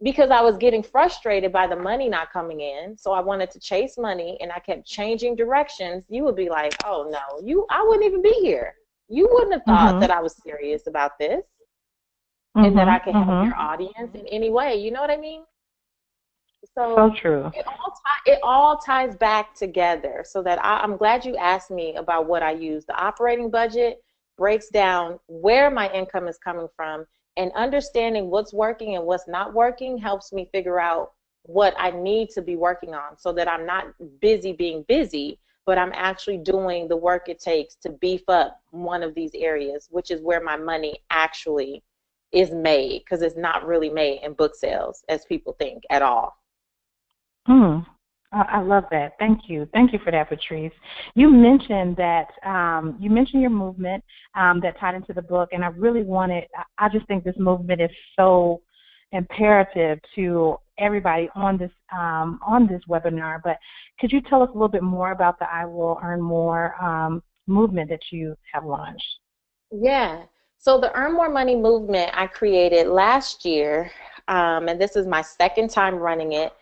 because I was getting frustrated by the money not coming in, so I wanted to chase money and I kept changing directions, you would be like, oh no, I wouldn't even be here. You wouldn't have thought that I was serious about this and that I could help your audience in any way. You know what I mean? So true. It all ties back together, so that I'm glad you asked me about what I use. The operating budget breaks down where my income is coming from, and understanding what's working and what's not working helps me figure out what I need to be working on, so that I'm not busy being busy, but I'm actually doing the work it takes to beef up one of these areas, which is where my money actually is made, because it's not really made in book sales as people think at all. I love that. Thank you. Thank you for that, Patrice. You mentioned that you mentioned your movement that tied into the book, and I just think this movement is so imperative to everybody on this webinar. But could you tell us a little bit more about the I Will Earn More movement that you have launched? Yeah. So the Earn More Money movement I created last year, and this is my second time running it.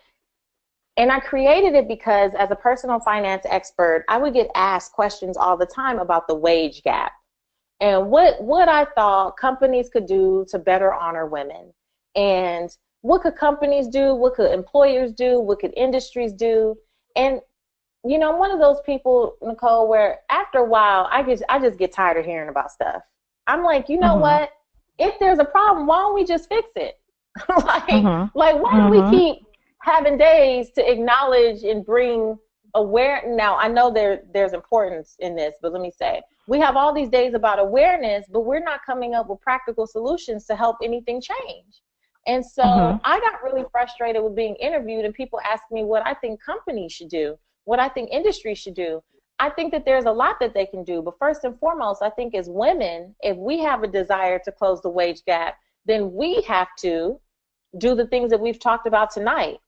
And I created it because as a personal finance expert, I would get asked questions all the time about the wage gap and what I thought companies could do to better honor women. And what could companies do? What could employers do? What could industries do? And, you know, I'm one of those people, Nicole, where after a while, I just get tired of hearing about stuff. I'm like, you know what? If there's a problem, why don't we just fix it? Like, why do we keep having days to acknowledge and bring Now, I know there's importance in this, but let me say, we have all these days about awareness, but we're not coming up with practical solutions to help anything change. And so I got really frustrated with being interviewed and people ask me what I think companies should do, what I think industry should do. I think that there's a lot that they can do, but first and foremost, I think as women, if we have a desire to close the wage gap, then we have to do the things that we've talked about tonight,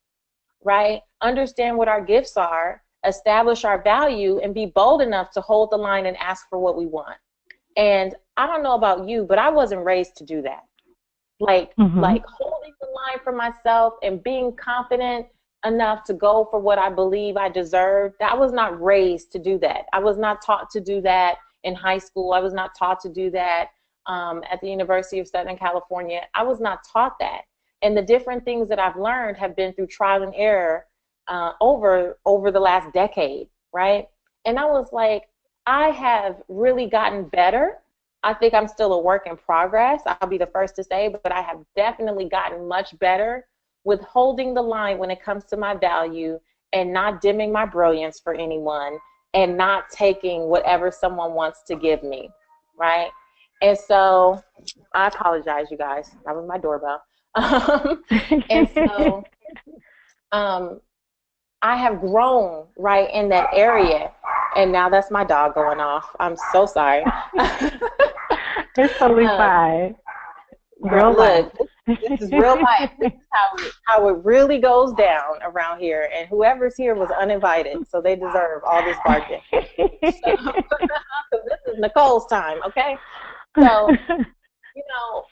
right? Understand what our gifts are, establish our value, and be bold enough to hold the line and ask for what we want. And I don't know about you, but I wasn't raised to do that. Like holding the line for myself and being confident enough to go for what I believe I deserve. I was not raised to do that. I was not taught to do that in high school. I was not taught to do that at the University of Southern California. I was not taught that. And the different things that I've learned have been through trial and error over the last decade, right? And I was like, I have really gotten better. I think I'm still a work in progress. I'll be the first to say, but I have definitely gotten much better with holding the line when it comes to my value and not dimming my brilliance for anyone and not taking whatever someone wants to give me, right? And so I apologize, you guys. That was my doorbell. And so I have grown right in that area, and now that's my dog going off. I'm so sorry. It's totally fine. Real life. This is real life. This is how it really goes down around here, and whoever's here was uninvited, so they deserve all this barking. So, this is Nicole's time, okay? So, you know,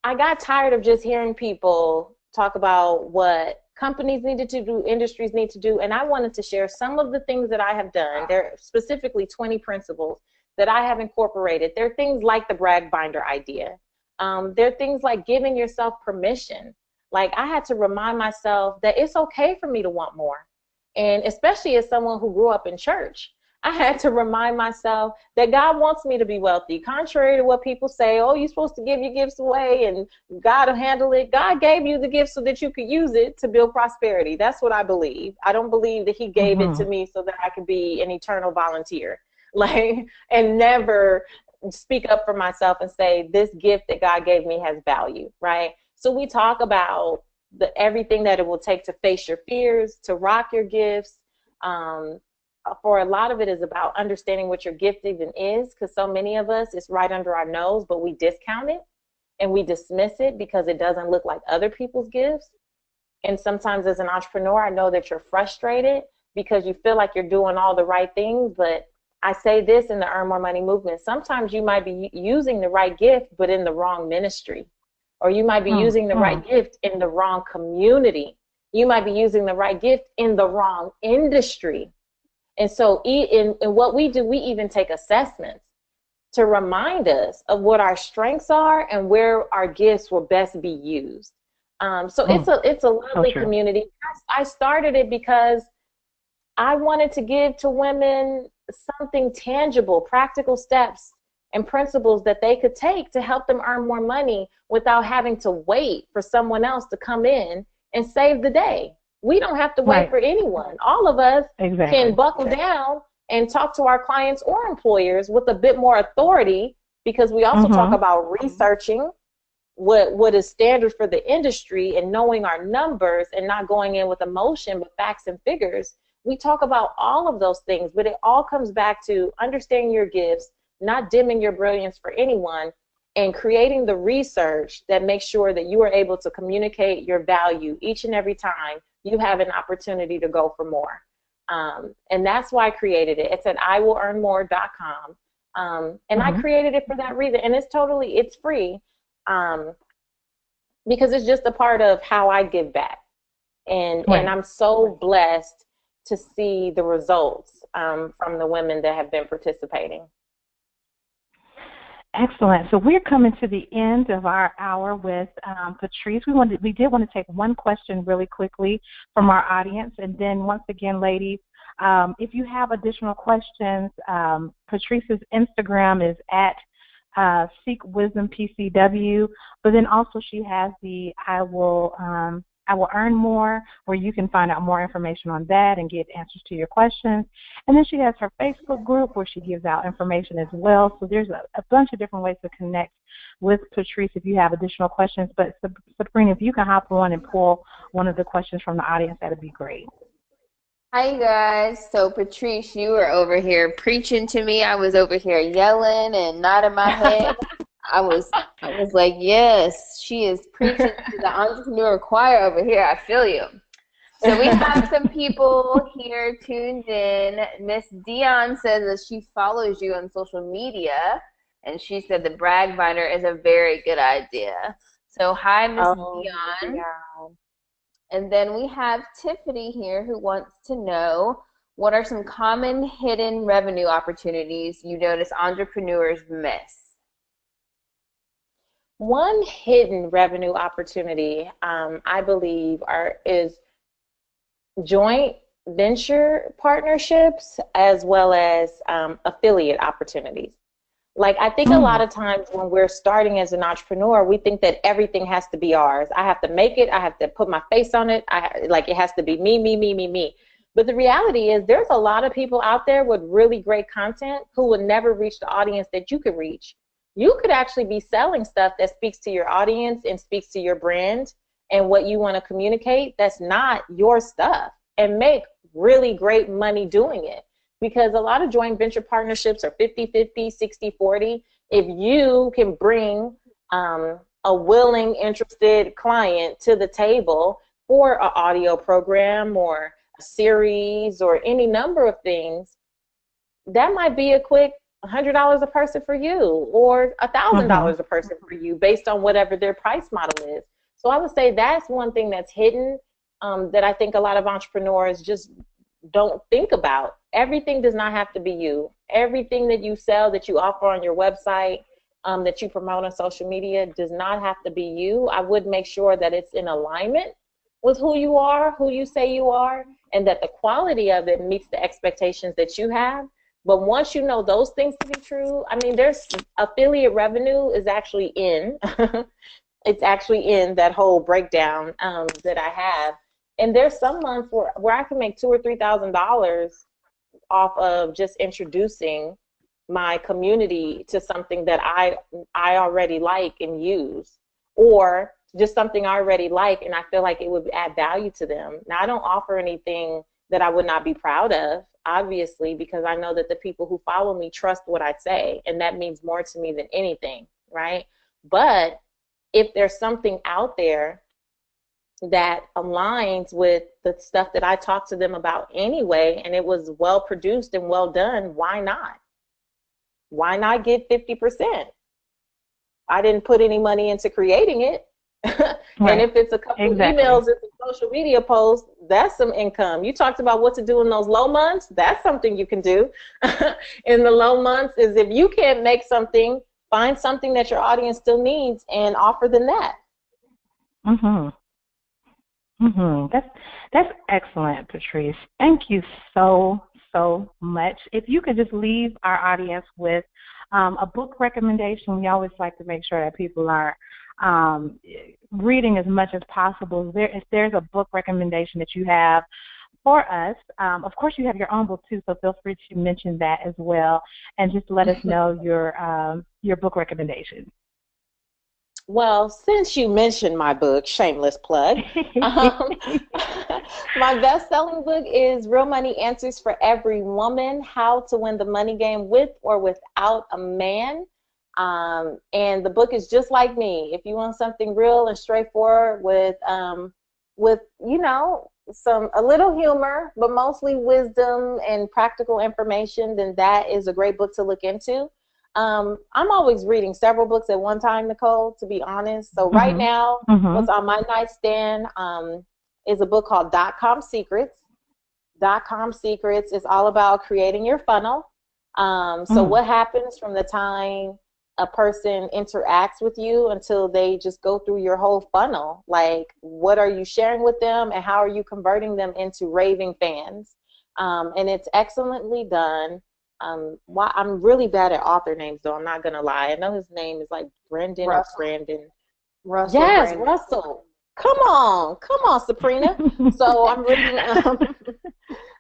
I got tired of just hearing people talk about what companies needed to do, industries need to do, and I wanted to share some of the things that I have done. There are specifically 20 principles that I have incorporated. There are things like the brag binder idea. There are things like giving yourself permission. Like, I had to remind myself that it's okay for me to want more. And especially as someone who grew up in church, I had to remind myself that God wants me to be wealthy. Contrary to what people say, oh, you're supposed to give your gifts away and God will handle it. God gave you the gift so that you could use it to build prosperity. That's what I believe. I don't believe that he gave it to me so that I could be an eternal volunteer, like, and never speak up for myself and say, this gift that God gave me has value, right? So we talk about everything that it will take to face your fears, to rock your gifts. For a lot of it is about understanding what your gift even is, because so many of us, it's right under our nose, but we discount it and we dismiss it because it doesn't look like other people's gifts. And sometimes as an entrepreneur, I know that you're frustrated because you feel like you're doing all the right things. But I say this in the Earn More Money movement, sometimes you might be using the right gift, but in the wrong ministry. Or you might be using the right gift in the wrong community. You might be using the right gift in the wrong industry. And so in what we do, we even take assessments to remind us of what our strengths are and where our gifts will best be used. So it's a lovely community. I started it because I wanted to give to women something tangible, practical steps and principles that they could take to help them earn more money without having to wait for someone else to come in and save the day. We don't have to wait for anyone. All of us can buckle down and talk to our clients or employers with a bit more authority, because we also talk about researching what is standard for the industry and knowing our numbers and not going in with emotion but facts and figures. We talk about all of those things, but it all comes back to understanding your gifts, not dimming your brilliance for anyone, and creating the research that makes sure that you are able to communicate your value each and every time you have an opportunity to go for more. And that's why I created it. It's at iwillearnmore.com. And I created it for that reason. And it's free. Because it's just a part of how I give back. And I'm so blessed to see the results from the women that have been participating. Excellent. So we're coming to the end of our hour with Patrice. We did want to take one question really quickly from our audience. And then once again, ladies, if you have additional questions, Patrice's Instagram is at Seek Wisdom PCW, but then also she has the I will earn more, where you can find out more information on that and get answers to your questions. And then she has her Facebook group where she gives out information as well. So there's a bunch of different ways to connect with Patrice if you have additional questions. But Sabrina, if you can hop on and pull one of the questions from the audience, that'd be great. Hi guys. So Patrice, you were over here preaching to me. I was over here yelling and nodding my head. I was like, yes, she is preaching to the entrepreneur choir over here. I feel you. So we have some people here tuned in. Miss Dion says that she follows you on social media, and she said the brag binder is a very good idea. So hi, Miss Dion. Yeah. And then we have Tiffany here who wants to know, what are some common hidden revenue opportunities you notice entrepreneurs miss? One hidden revenue opportunity, I believe, is joint venture partnerships as well as affiliate opportunities. Like, I think a lot of times when we're starting as an entrepreneur, we think that everything has to be ours. I have to make it. I have to put my face on it. It has to be me, me, me, me, me. But the reality is there's a lot of people out there with really great content who would never reach the audience that you could reach. You could actually be selling stuff that speaks to your audience and speaks to your brand and what you want to communicate that's not your stuff, and make really great money doing it. Because a lot of joint venture partnerships are 50-50, 60-40. If you can bring a willing, interested client to the table for an audio program or a series or any number of things, that might be a quick $100 a person for you, or $1,000 a person for you, based on whatever their price model is. So I would say that's one thing that's hidden, that I think a lot of entrepreneurs just don't think about. Everything does not have to be you. Everything that you sell, that you offer on your website, that you promote on social media, does not have to be you. I would make sure that it's in alignment with who you are, who you say you are, and that the quality of it meets the expectations that you have. But once you know those things to be true, I mean, there's affiliate revenue is actually in. It's actually in that whole breakdown that I have. And there's some months where I can make $2,000 or $3,000 off of just introducing my community to something that I already like and use, or just something I already like and I feel like it would add value to them. Now, I don't offer anything that I would not be proud of, obviously, because I know that the people who follow me trust what I say, and that means more to me than anything, right? But if there's something out there that aligns with the stuff that I talked to them about anyway, and it was well produced and well done, why not? Why not get 50%? I didn't put any money into creating it. And if it's a couple emails, it's a social media post, that's some income. You talked about what to do in those low months. That's something you can do. In the low months is if you can't make something, find something that your audience still needs and offer them that. That's excellent, Patrice. Thank you so much. If you could just leave our audience with a book recommendation. We always like to make sure that people are reading as much as possible. If there's a book recommendation that you have for us, of course you have your own book too, so feel free to mention that as well, and just let us know your book recommendation. Well, since you mentioned my book, shameless plug, my best-selling book is Real Money Answers for Every Woman, How to Win the Money Game with or Without a Man. And the book is just like me. If you want something real and straightforward with you know, a little humor, but mostly wisdom and practical information, then that is a great book to look into. I'm always reading several books at one time, Nicole, to be honest. So right now, what's on my nightstand is a book called .com Secrets. .com Secrets is all about creating your funnel. So what happens from the time a person interacts with you until they just go through your whole funnel? Like, what are you sharing with them and how are you converting them into raving fans? And it's excellently done. I'm really bad at author names, though. I'm not going to lie. I know his name is like Brendan or Brandon. Russell. Yes, Brandon. Russell. Come on, Sabrina. So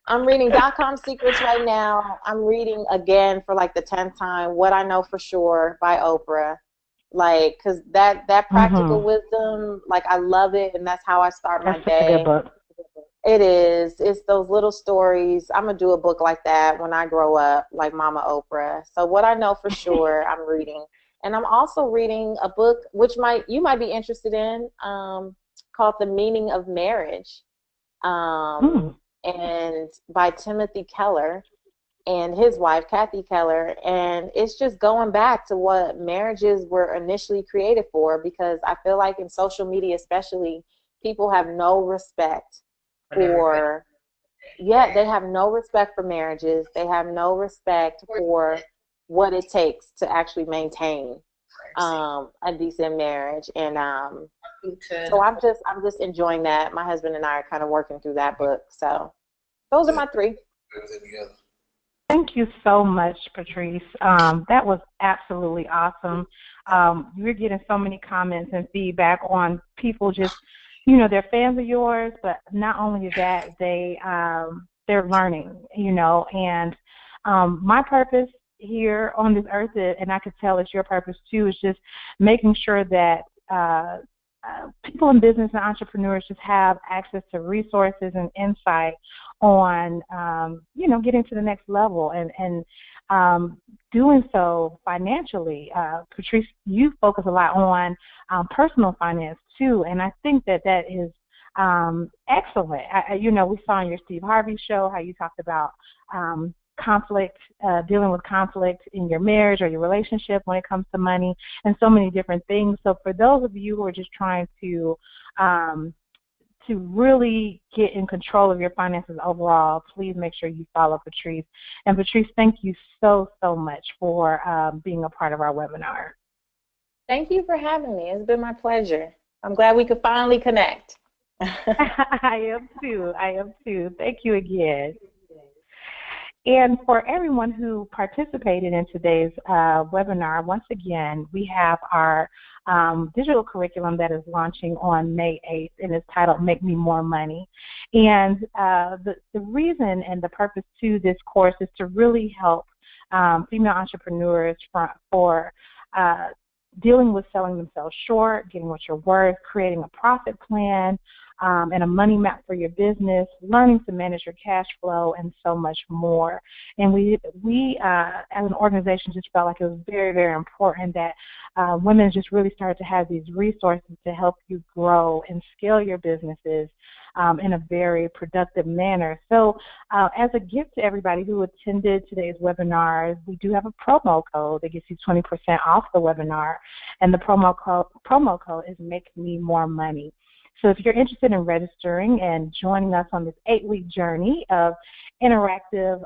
I'm reading .com Secrets right now. I'm reading again for like the 10th time What I Know for Sure by Oprah. Like, because that practical wisdom, like, I love it, and that's how I start my day. That's a good book. It is. It's those little stories. I'm going to do a book like that when I grow up, like Mama Oprah. So What I Know for Sure, I'm reading. And I'm also reading a book, which you might be interested in, called The Meaning of Marriage, and by Timothy Keller and his wife, Kathy Keller. And it's just going back to what marriages were initially created for, because I feel like in social media especially, people have no respect for, they have no respect for marriages. They have no respect for what it takes to actually maintain a decent marriage. And so I'm just enjoying that. My husband and I are kind of working through that book. So those are my three. Thank you so much, Patrice. That was absolutely awesome. We're getting so many comments and feedback on people just, you know, they're fans of yours, but not only that, they're learning, you know. And my purpose here on this earth, and I could tell it's your purpose too, is just making sure that people in business and entrepreneurs just have access to resources and insight on, you know, getting to the next level and doing so financially. Patrice, you focus a lot on personal finance too, and I think that is excellent. You know, we saw on your Steve Harvey show how you talked about conflict, dealing with conflict in your marriage or your relationship when it comes to money, and so many different things. So for those of you who are just trying to really get in control of your finances overall, please make sure you follow Patrice. And Patrice, thank you so much for being a part of our webinar. Thank you for having me. It's been my pleasure. I'm glad we could finally connect. I am too. Thank you again. And for everyone who participated in today's webinar, once again, we have our digital curriculum that is launching on May 8th, and it's titled Make Me More Money. And the reason and the purpose to this course is to really help female entrepreneurs for dealing with selling themselves short, getting what you're worth, creating a profit plan, and a money map for your business, learning to manage your cash flow, and so much more. And we as an organization just felt like it was very, very important that women just really started to have these resources to help you grow and scale your businesses in a very productive manner. So as a gift to everybody who attended today's webinar, we do have a promo code that gets you 20% off the webinar, and the promo code is Make Me More Money. So if you're interested in registering and joining us on this 8-week journey of interactive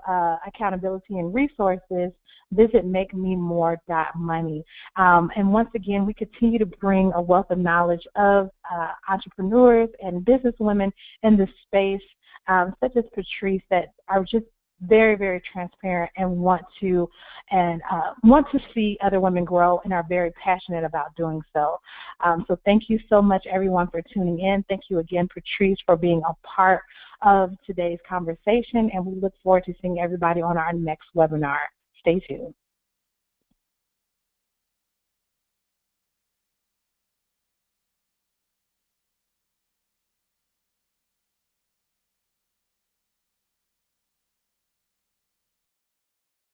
accountability and resources, visit makememore.money. And once again, we continue to bring a wealth of knowledge of entrepreneurs and businesswomen in this space, such as Patrice, that are just very, very transparent and want to see other women grow and are very passionate about doing so. So thank you so much, everyone, for tuning in. Thank you again, Patrice, for being a part of today's conversation, and we look forward to seeing everybody on our next webinar. Stay tuned.